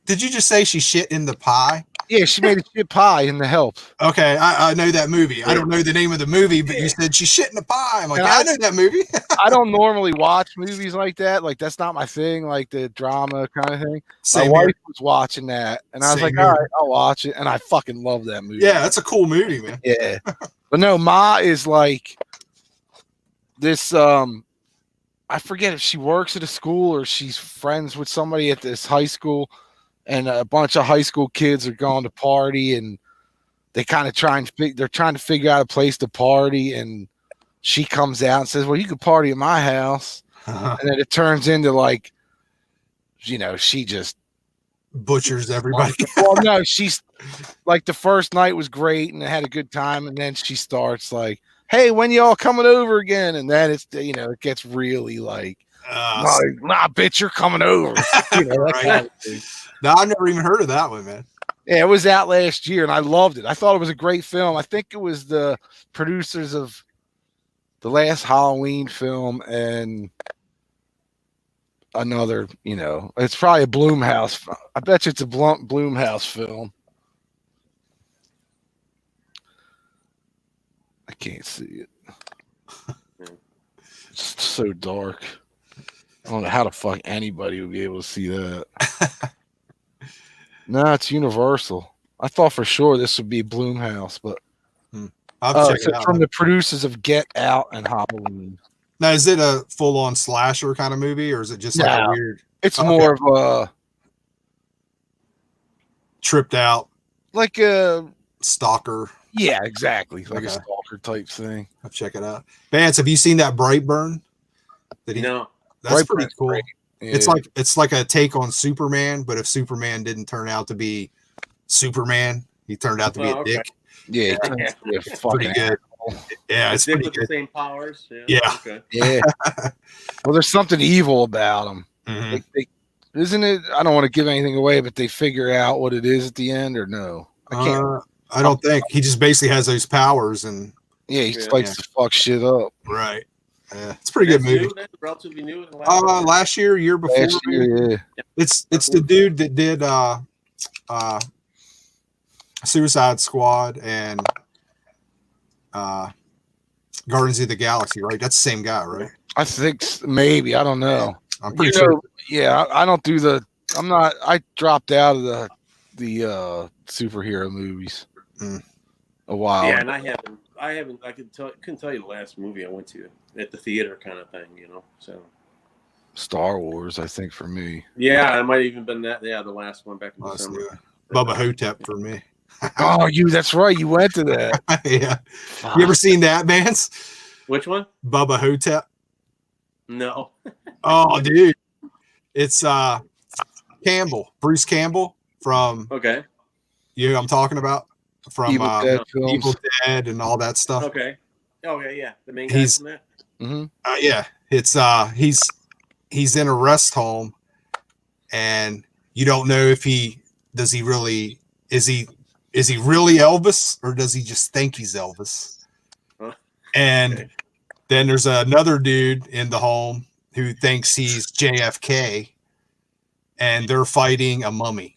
Did you just say she shit in the pie? Yeah, she made a shit pie in The Help. Okay, I know that movie. I don't know the name of the movie, but you said she shit in the pie. I'm like, And I know that movie. I don't normally watch movies like that. Like, that's not my thing, like the drama kind of thing. Same My here. wife was watching that, and I was Same like, here. all right, I'll watch it. And I fucking love that movie. Yeah, that's a cool movie, man. Yeah. But no, Ma is like this. I forget if she works at a school or she's friends with somebody at this high school, and a bunch of high school kids are going to party, and they kind of they're trying to figure out a place to party, and she comes out and says, well, you can party at my house. And then it turns into like, you know, she just Butchers everybody. well, no, she's like, the first night was great and had a good time, and then she starts like, hey, when y'all coming over again? And then it's, you know, it gets really like, nah, bitch, you're coming over. You know, that kind of thing. No, I've never even heard of that one, man. Yeah, it was out last year, and I loved it. I thought it was a great film. I think it was the producers of the last Halloween film and another, you know, it's probably a Blumhouse. I bet you it's a Blumhouse film. I can't see it. It's so dark. I don't know how the fuck anybody would be able to see that. No, it's Universal. I thought for sure this would be Blumhouse, but I'll check it it's out. from the producers of Get Out and Halloween. Now, is it a full-on slasher kind of movie, or is it just like a weird? It's Okay. more of a Tripped out like a stalker. yeah, exactly, like a Okay. stalker type thing. I'll check it out. Vance, have you seen that Brightburn? No. That's Brightburn's pretty cool. great. Yeah. It's like a take on Superman, but if Superman didn't turn out to be Superman, he turned out to be a Okay. dick. yeah, Yeah. it's Pretty fucking good. Yeah, it's Dick pretty with the good. same powers. Yeah. Okay. yeah. Well, there's something evil about them. Mhm. Isn't it? I don't want to give anything away, but they figure out what it is at the end, or no? I can't. I don't think he just basically has those powers, and Yeah, he just Yeah. likes to fuck shit up. right. Yeah, it's a pretty good That's movie. new? That's relatively new. In the last Last year before. Last year, yeah. It's the dude that did Suicide Squad and Guardians of the Galaxy, right? That's the same guy, right? I think maybe. I don't know. I'm You pretty sure. know, yeah, I don't do the. I'm not. I dropped out of the superhero movies a while. Yeah, and I haven't. I couldn't tell you the last movie I went to at the theater, kind of thing. You know, so Star Wars, I think, for me. yeah, it might have even been that. Yeah, the last one back in Last December. year. Bubba Hotep for me. Oh, that's right. You went to that. Yeah. Fuck. You ever seen that, Vance? Which one? Bubba Hotep. No. Oh, dude. It's Campbell, Bruce Campbell from Okay. I'm talking about from Evil Dead films. Evil Dead and all that stuff. Okay. Okay. Yeah, the main guy He's- from that. Mm-hmm. Yeah, it's he's in a rest home, and you don't know if is he really Elvis, or does he just think he's Elvis? Huh. And Okay. then there's another dude in the home who thinks he's JFK, and they're fighting a mummy.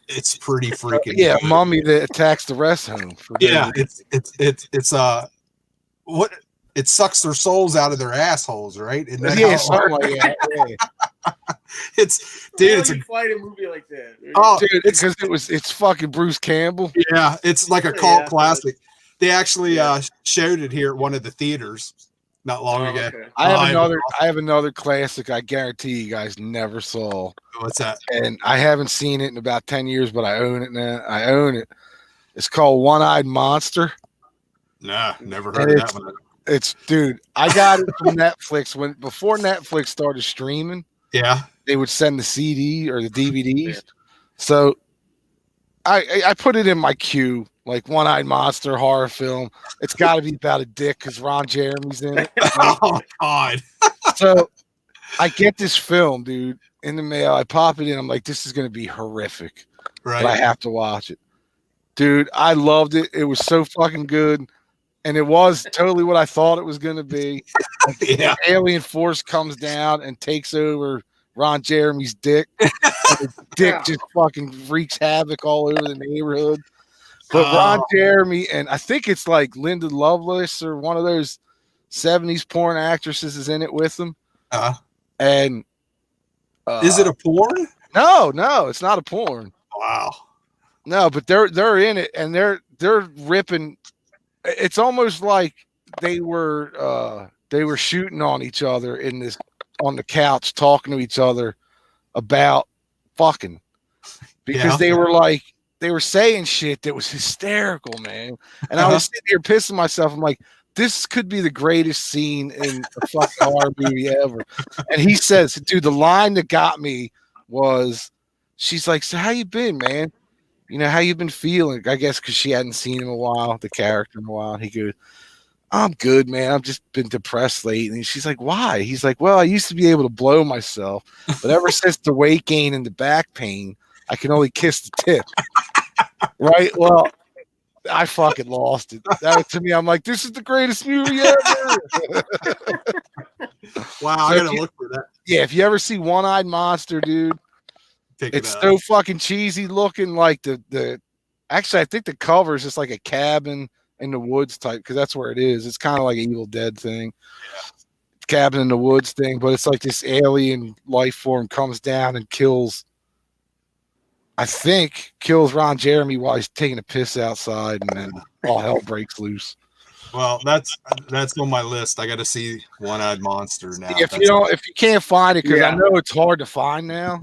It's pretty freaking Yeah, good. mummy that attacks the rest home. Yeah, it's what it sucks their souls out of their assholes, right? Isn't that how yeah, it something works? like that. Yeah. It's How dude, it's you fight a movie like that? oh, Dude, because it's fucking Bruce Campbell. yeah, it's like a cult Yeah, classic. They actually Yeah. showed it here at one of the theaters not long Oh, ago. okay. I have another classic I guarantee you guys never saw. What's that? And I haven't seen it in about 10 years, but I own it now. I own it. It's called One-Eyed Monster. Nah, never And heard of that one. It's dude, I got it from Netflix before Netflix started streaming. Yeah, They would send the CD or the DVDs. Yeah. So I put it in my queue, like One-Eyed Monster horror film. It's got to be about a dick because Ron Jeremy's in it. oh God, So I get this film, dude, in the mail. I pop it in. I'm like, this is going to be horrific, but I right? have to watch it. Dude, I loved it. It was so fucking good. And it was totally what I thought it was going to be. Yeah, Alien force comes down and takes over Ron Jeremy's dick. The dick just fucking wreaks havoc all over the neighborhood. But Ron Jeremy, and I think it's like Linda Lovelace or one of those 70s porn actresses is in it with them. And is it a porn? No, it's not a porn. Wow. No, but they're in it, and they're ripping. It's almost like they were shooting on each other on the couch, talking to each other about fucking, because they were saying shit that was hysterical, man. And I was sitting here pissing myself. I'm like, this could be the greatest scene in a fucking horror movie ever. And he says, dude, the line that got me was, she's like, so how you been, man? You know, how you been feeling? I guess because she hadn't seen him in a while, the character in a while. He goes, I'm good, man. I've just been depressed lately. And she's like, why? He's like, well, I used to be able to blow myself, but ever since the weight gain and the back pain, I can only kiss the tip. Right? Well, I fucking lost it. That to me, I'm like, this is the greatest movie ever. Wow, I gotta look for that. Yeah, if you ever see One-Eyed Monster, dude, it's so fucking cheesy looking. Like the actually, I think the cover is just like a cabin in the woods type, because that's where it is. It's kind of like an Evil Dead thing, cabin in the woods thing, but it's like this alien life form comes down and kills Ron Jeremy while he's taking a piss outside, and then all hell breaks loose. Well, that's on my list. I got to see One-Eyed Monster now. If you can't find it, because I know it's hard to find now.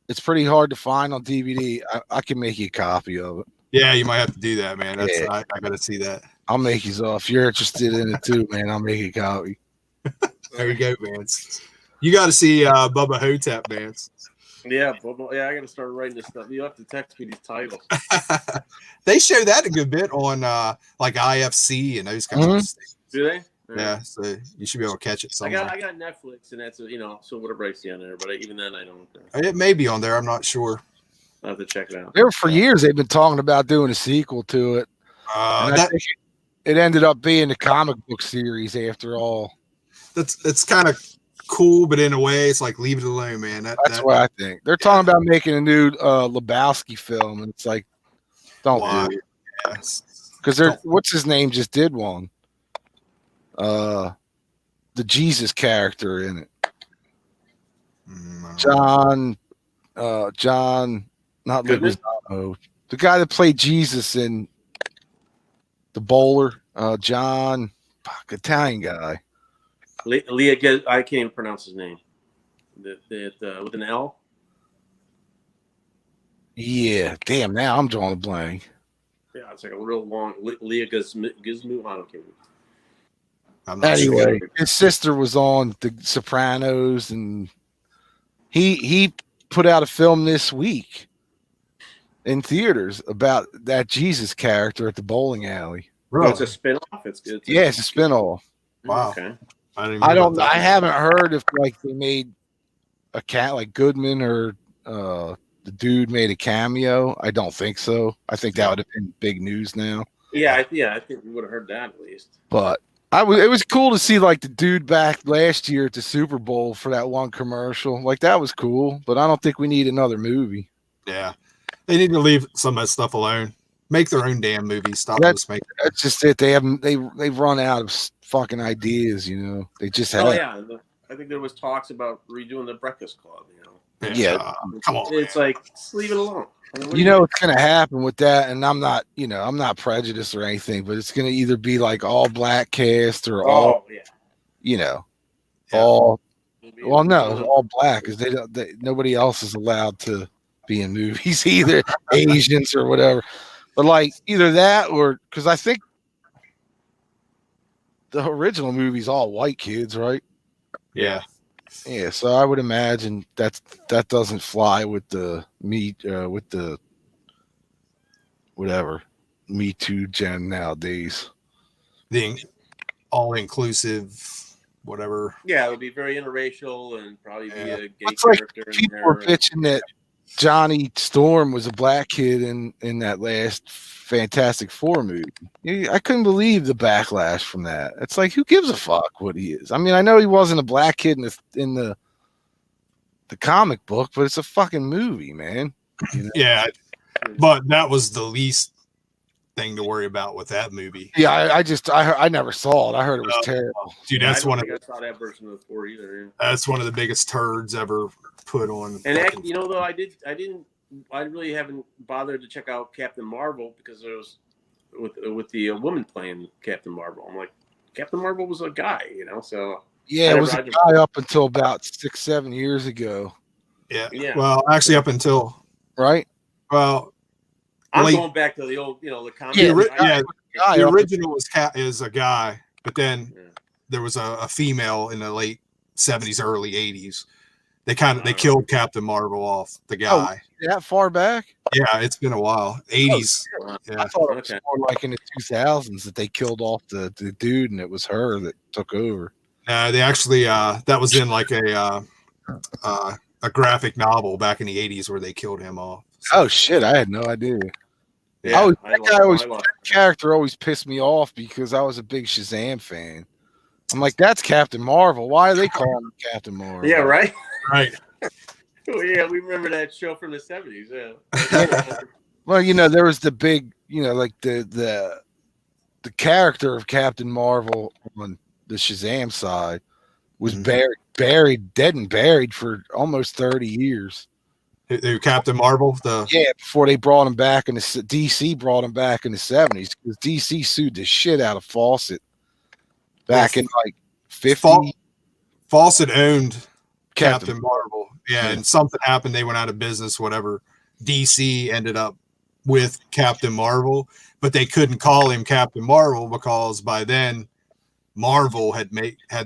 It's pretty hard to find on DVD. I can make you a copy of it. Yeah, you might have to do that, man. I got to see that. I'll make you so. If you're interested in it too, man, I'll make you a copy. There you go, man. You got to see Bubba Hotep, man. Yeah, I got to start writing this stuff. You have to text me these titles. They show that a good bit on like IFC and those kinds of things. Do they? Yeah, so you should be able to catch it somewhere. I got Netflix, and that's so whatever I see on there. But even then, I don't. It may be on there. I'm not sure. I'll have to check it out. For years they've been talking about doing a sequel to it. I think it ended up being the comic book series after all. It's kind of cool, but in a way, it's like leave it alone, man. That's what I think. They're talking about making a new Lebowski film, and it's like, don't do it. Because what's his name just did one. The Jesus character in it. John, not Leguizamo. The guy that played Jesus in The Bowler. John, Italian guy. I can't even pronounce his name. With an L. Yeah, damn. Now I'm drawing a blank. Yeah, it's like a real long Leah Gizmo. I don't care. Anyway, his sister was on The Sopranos, and he put out a film this week in theaters about that Jesus character at the bowling alley. Really? Oh, it's a spinoff. It's a spinoff. Wow. Okay. I haven't heard if like they made a cat like Goodman or the dude made a cameo. I don't think so. I think that would have been big news now. Yeah, I think we would have heard that at least. But it was cool to see like the dude back last year at the Super Bowl for that one commercial. Like that was cool, but I don't think we need another movie. Yeah, they need to leave some of that stuff alone. Make their own damn movies. Stop this making. That's just it. They've run out of fucking ideas. You know, they just have. Oh yeah, I think there was talks about redoing the Breakfast Club. You know. Yeah, come on. It's like just leave it alone. You know what's going to happen with that, and I'm not prejudiced or anything, but it's going to either be like all black cast or all black, because nobody else is allowed to be in movies either, Asians or whatever. But like either that or because I think the original movie's all white kids, right? Yeah. Yeah, so I would imagine that doesn't fly with the Me Too gen nowadays. The all-inclusive, whatever. Yeah, it would be very interracial and probably be a gay it's like character. People were pitching that Johnny Storm was a black kid in that last Fantastic Four movie. I couldn't believe the backlash from that. It's like, who gives a fuck what he is? I mean, I know he wasn't a black kid in the the comic book, but it's a fucking movie, man. You know? Yeah, but that was the least thing to worry about with that movie. Yeah, I never saw it. I heard it was terrible. Dude, I that's don't one of think I saw that version of the 4 either. that's one of the biggest turds ever put on. And that, you know, though I really haven't bothered to check out Captain Marvel because there was with the woman playing Captain Marvel. I'm like, Captain Marvel was a guy, you know. So Yeah, it was a guy up until about 6-7 years ago. Yeah. Well, actually, up until right. Well, I'm going back to the old, you know, the comic. The original is a guy, but then there was a female in the late 70s, early 80s. They killed Captain Marvel off the guy. Oh, that far back? Yeah, it's been a while. 80s. I thought it was more like in the 2000s that they killed off the dude, and it was her that took over. They actually that was in like a graphic novel back in the 80s where they killed him off. Oh shit! I had no idea. Yeah, that character always pissed me off because I was a big Shazam fan. I'm like, that's Captain Marvel. Why are they calling him Captain Marvel? Yeah, right. Right. Yeah, we remember that show from the 70s. Yeah. Well, you know, there was the big, you know, like the character of Captain Marvel on the Shazam side was buried, dead and buried for almost 30 years. Captain Marvel, before they brought him back in the DC brought him back in the 70s because DC sued the shit out of Fawcett back in like 50. Fawcett owned Captain Marvel, and something happened. They went out of business. Whatever. DC ended up with Captain Marvel, but they couldn't call him Captain Marvel because by then Marvel had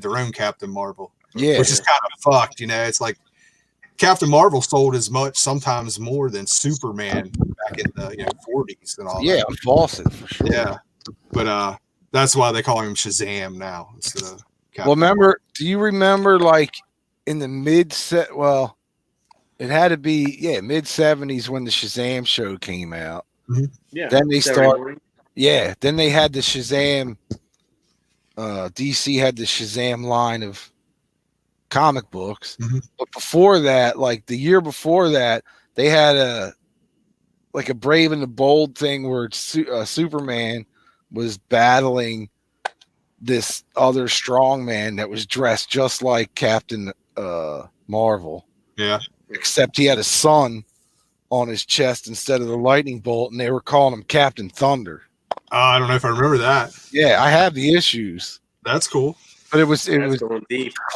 their own Captain Marvel. Yeah, which is kind of fucked. You know, it's like Captain Marvel sold as much, sometimes more than Superman back in the 40s and all. Yeah, Fawcett for sure. Yeah, but that's why they call him Shazam now instead of Captain. Well, remember? Do you remember like in the Well, it had to be mid-70s when the Shazam show came out. Mm-hmm. Yeah. Then they started. Yeah. Then they had the Shazam. DC had the Shazam line of comic books, but before that, like the year before that, they had a Brave and the Bold thing where Superman was battling this other strong man that was dressed just like Captain Marvel. Yeah, except he had a sun on his chest instead of the lightning bolt, and they were calling him Captain Thunder. I don't know if I remember that. Yeah, I have the issues. That's cool. But it was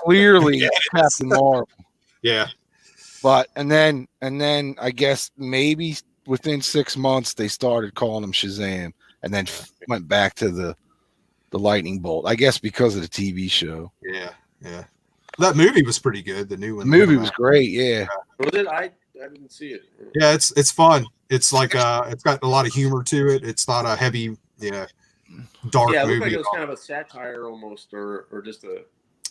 clearly Captain Marvel. Yeah. But and then I guess maybe within 6 months they started calling him Shazam, and then went back to the lightning bolt. I guess because of the TV show. Yeah. That movie was pretty good. The new one. The movie was great. Yeah. Was it? I didn't see it. Yeah, it's fun. It's like it's got a lot of humor to it. It's not a heavy, dark it movie. looked like it was kind of a satire almost, or just a.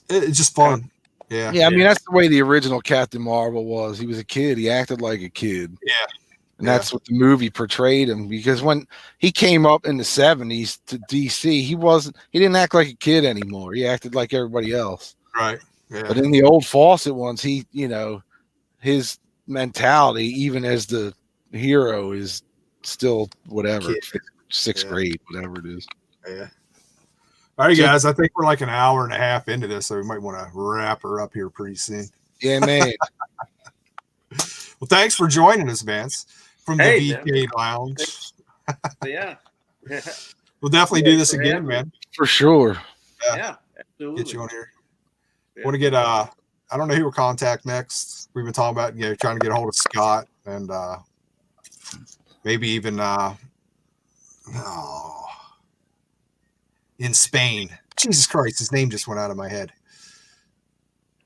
It's just fun. Yeah. Yeah, I mean that's the way the original Captain Marvel was. He was a kid. He acted like a kid. Yeah. And that's what the movie portrayed him, because when he came up in the 70s to DC, he didn't act like a kid anymore. He acted like everybody else. Right. Yeah. But in the old Fawcett ones, his mentality, even as the hero, is still whatever, sixth grade, whatever it is. Yeah. All right, guys. I think we're like an hour and a half into this, so we might want to wrap her up here pretty soon. Yeah, man. Well, thanks for joining us, Vance, from the VK Lounge. Yeah. We'll definitely do this again, man. For sure. Yeah, absolutely. Get you on here. Want to get I don't know who we'll contact next. We've been talking about trying to get a hold of Scott and maybe even in Spain. Jesus Christ, his name just went out of my head.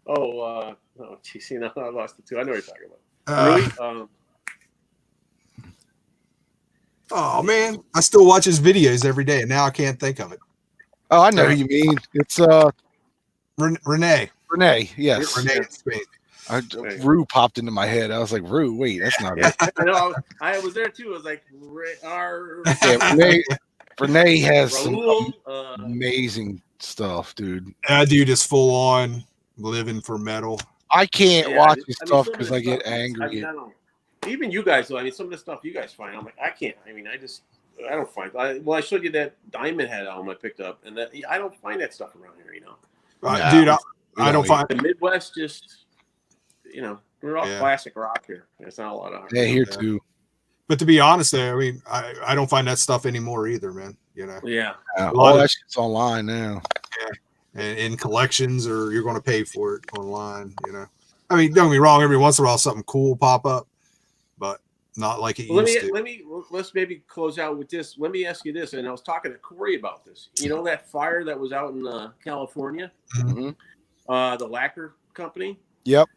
Oh geez, I lost it too. I know what you're talking about. Oh man, I still watch his videos every day, and now I can't think of it. Oh, I know who you mean. It's Renee. Renee, yes. Renee in Spain. Rue popped into my head. I was like, Rue, wait, that's not it. I know. I was there too. I was like, Renee has some amazing stuff, dude. That dude is full on living for metal. I can't Yeah, watch his I mean, stuff some of because the I get stuff, angry. I mean, I don't. Even you guys, though. I mean, some of the stuff you guys find, I'm like, I can't. I mean, I don't find. I showed you that Diamond Head album I picked up, and that I don't find that stuff around here. No, Dude, we I don't find. The Midwest just, we're all Yeah. classic rock here. There's not a lot of. Yeah, here too. But to be honest, there, I mean, I don't find that stuff anymore either, man. Yeah. All that shit's online now. And in collections, or you're going to pay for it online. I mean, don't get me wrong. Every once in a while, something cool pop up, but not like it used to. Let's maybe close out with this. Let me ask you this, and I was talking to Corey about this. You know that fire that was out in California, Mm-hmm. The lacquer company. Yep,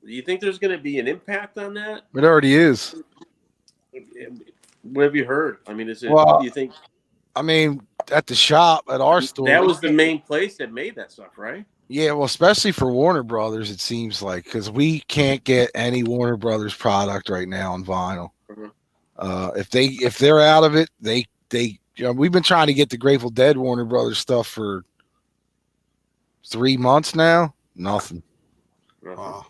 Do you think there's going to be an impact on that? it already is. What have you heard? I mean, is it? Well, do you think? I mean, at the shop at our store, That was the main place that made that stuff, right? Yeah, well, especially for Warner Brothers, it seems like, because we can't get any Warner Brothers product right now on vinyl. Mm-hmm. If they're out of it, they we've been trying to get the Grateful Dead Warner Brothers stuff for 3 months now. Nothing. Wow.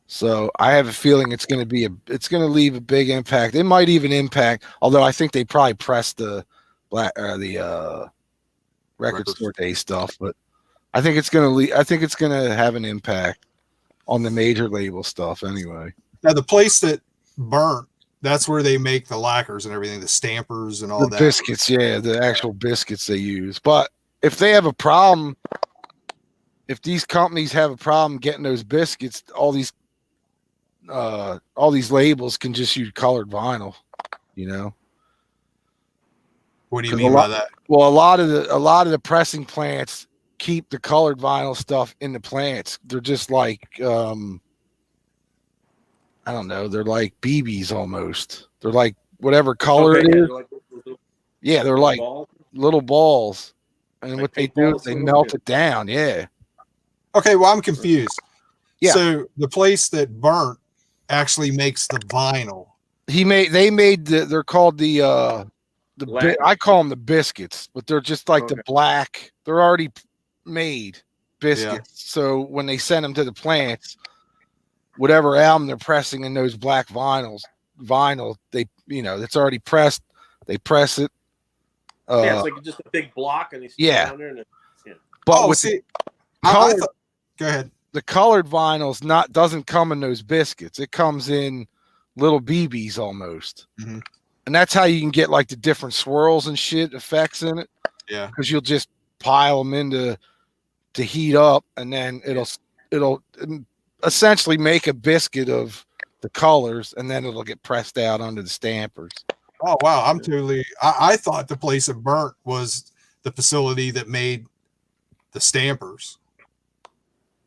So I have a feeling it's going to leave a big impact. It might even impact, although I think they probably pressed the record store day stuff, but I think it's going to have an impact on the major label stuff anyway. Now the place that burnt, that's where they make the lacquers and everything, the stampers and all The that. biscuits, yeah, the actual biscuits they use. But if they have a problem, if these companies have a problem getting those biscuits, all these labels can just use colored vinyl, What do you mean by that? Well, a lot of the pressing plants keep the colored vinyl stuff in the plants. They're just like I don't know, they're like BBs almost. They're like whatever color it is. They're like little balls. And like what they do is they melt it down. Yeah. Okay, well, I'm confused. Yeah. So the place that burnt actually makes the vinyl. They're called I call them the biscuits, but they're just like the black. They're already made biscuits. Yeah. So when they send them to the plants, whatever album they're pressing in those black vinyl, they it's already pressed. They press it. It's like just a big block, and they stick down there. But go ahead. The colored vinyls doesn't come in those biscuits. It comes in little BBs almost. Mm-hmm. And that's how you can get like the different swirls and shit effects in it. Yeah. Because you'll just pile them to heat up, and then it'll essentially make a biscuit of the colors, and then it'll get pressed out under the stampers. Oh wow, I thought the place that burnt was the facility that made the stampers.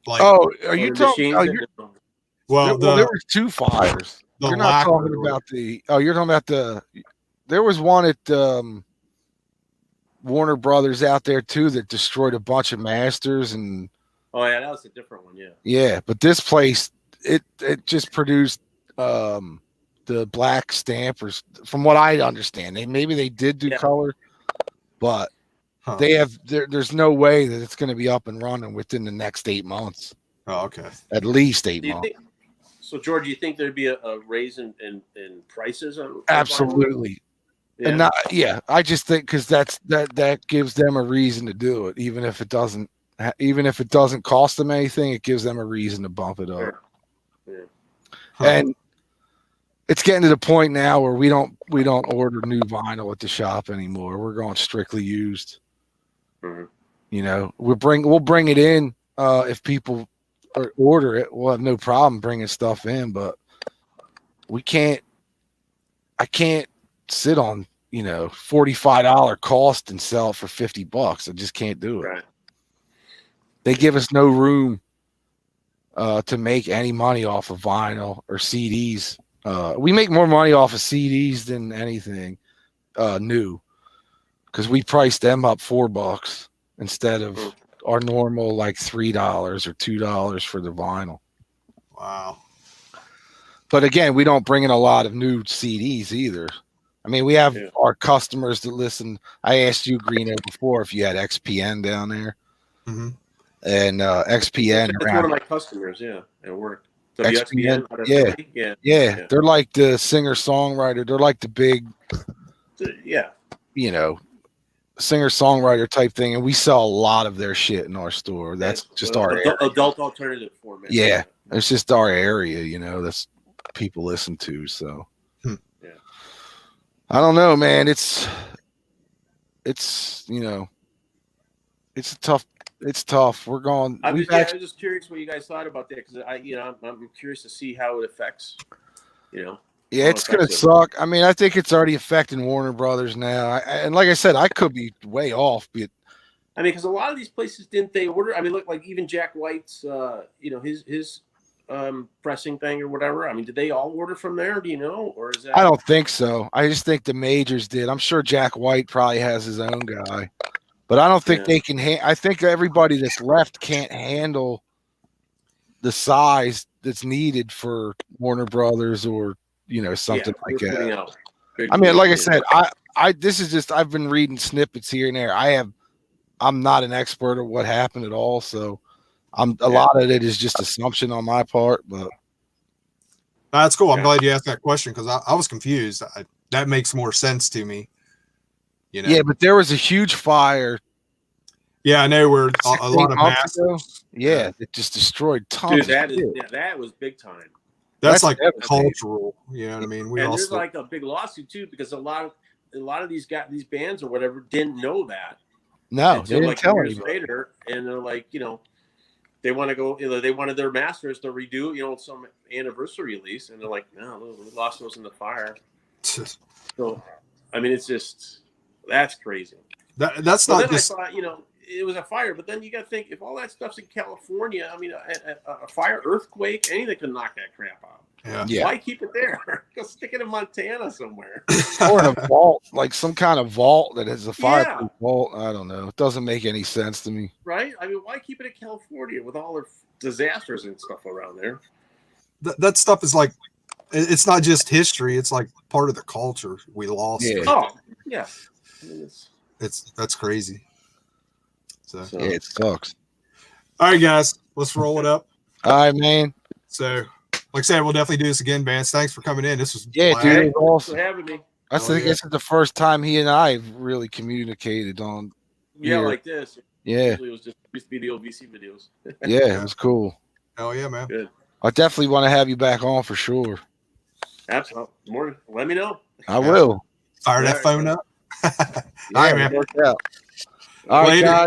Like, are you talking? Well, there was two fires. You're not talking about you're talking about there was one at Warner Brothers out there too that destroyed a bunch of masters and. Oh yeah, that was a different one. Yeah. Yeah, but this place it just produced the black stampers. From what I understand, maybe they did do color, but they have there's no way that it's going to be up and running within the next 8 months. Oh, okay. At least 8 months. So, George, do you think there'd be a raise in prices? Absolutely. And I just think because that gives them a reason to do it, even if it doesn't cost them anything. It gives them a reason to bump it up. Sure. Yeah. And it's getting to the point now where we don't order new vinyl at the shop anymore. We're going strictly used. Mm-hmm. We'll bring it in if people order it. We'll have no problem bringing stuff in, but I can't sit on $45 cost and sell it for $50. I just can't do it. Right. They give us no room to make any money off of vinyl or CDs. We make more money off of CDs than anything new, because we price them up $4 instead of our normal like $3 or $2 for the vinyl. Wow. But again, we don't bring in a lot of new CDs either. I mean, we have our customers that listen. I asked you, Greeno, before if you had XPN down there. Mm-hmm. and XPN. That's one of my customers. Yeah, at work. XPN, WXPN. Out of yeah. Philly? Yeah. Yeah, they're like the singer-songwriter. They're like the big, Yeah. you know, singer-songwriter type thing, and we sell a lot of their shit in our store. That's just our area. Adult alternative format. Yeah, it's just our area, you know. That's people listen to. So, yeah. I don't know, man. It's you know, it's tough. It's tough. We're going. I was just curious what you guys thought about that because I'm curious to see how it affects, you know. Yeah, it's gonna suck. I mean, I think it's already affecting Warner Brothers now. And like I said, I could be way off, but I mean, because a lot of these places didn't they order? I mean, look, like even Jack White's, you know, his pressing thing or whatever. I mean, did they all order from there? Do you know, or is that? I don't think so. I just think the majors did. I'm sure Jack White probably has his own guy, but I don't think they can. I think everybody that's left can't handle the size that's needed for Warner Brothers or, you know, something like that. I mean, like I said, this is just, I've been reading snippets here and there. I'm not an expert of what happened at all, so a lot of it is just assumption on my part. But that's cool. I'm glad you asked that question because I was confused. That makes more sense to me. You know? Yeah, but there was a huge fire. Yeah, I know where a lot of masters. Yeah, it just destroyed tons. Dude, that was big time. That's like cultural, you know what I mean? And there's like a big lawsuit too because a lot of these bands or whatever didn't know that. No, they didn't tell years later, and they're like, you know, they want to go. You know, they wanted their masters to redo, you know, some anniversary release, and they're like, no, we lost those in the fire. So, I mean, it's just that's crazy. That's not just. I thought, you know, it was a fire, but then you got to think if all that stuff's in California, I mean, a fire, earthquake, anything can knock that crap out. Yeah. Why keep it there? Go stick it in Montana somewhere. Or in a vault, like some kind of vault that has a fireproof vault. I don't know. It doesn't make any sense to me. Right? I mean, why keep it in California with all their disasters and stuff around there? That stuff is like, it's not just history. It's like part of the culture we lost. Yeah. Oh, yeah. I mean, that's crazy. So yeah, it sucks. All right, guys, let's roll it up. All right, man. So, like I said, we'll definitely do this again, Vance. Thanks for coming in. This was dude, it was awesome. For having me. I think this is the first time he and I have really communicated on. Like this. Yeah. Usually it was just used to be the old VC videos. Yeah, it was cool. Hell yeah, man. Good. I definitely want to have you back on for sure. Absolutely. More. Let me know. I will. Fire that phone up. All right, man. All right, guys.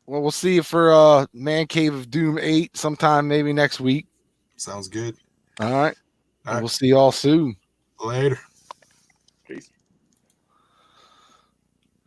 Well, we'll see you for Man Cave of Doom 8 sometime maybe next week. Sounds good. All right. We'll see you all soon. Later.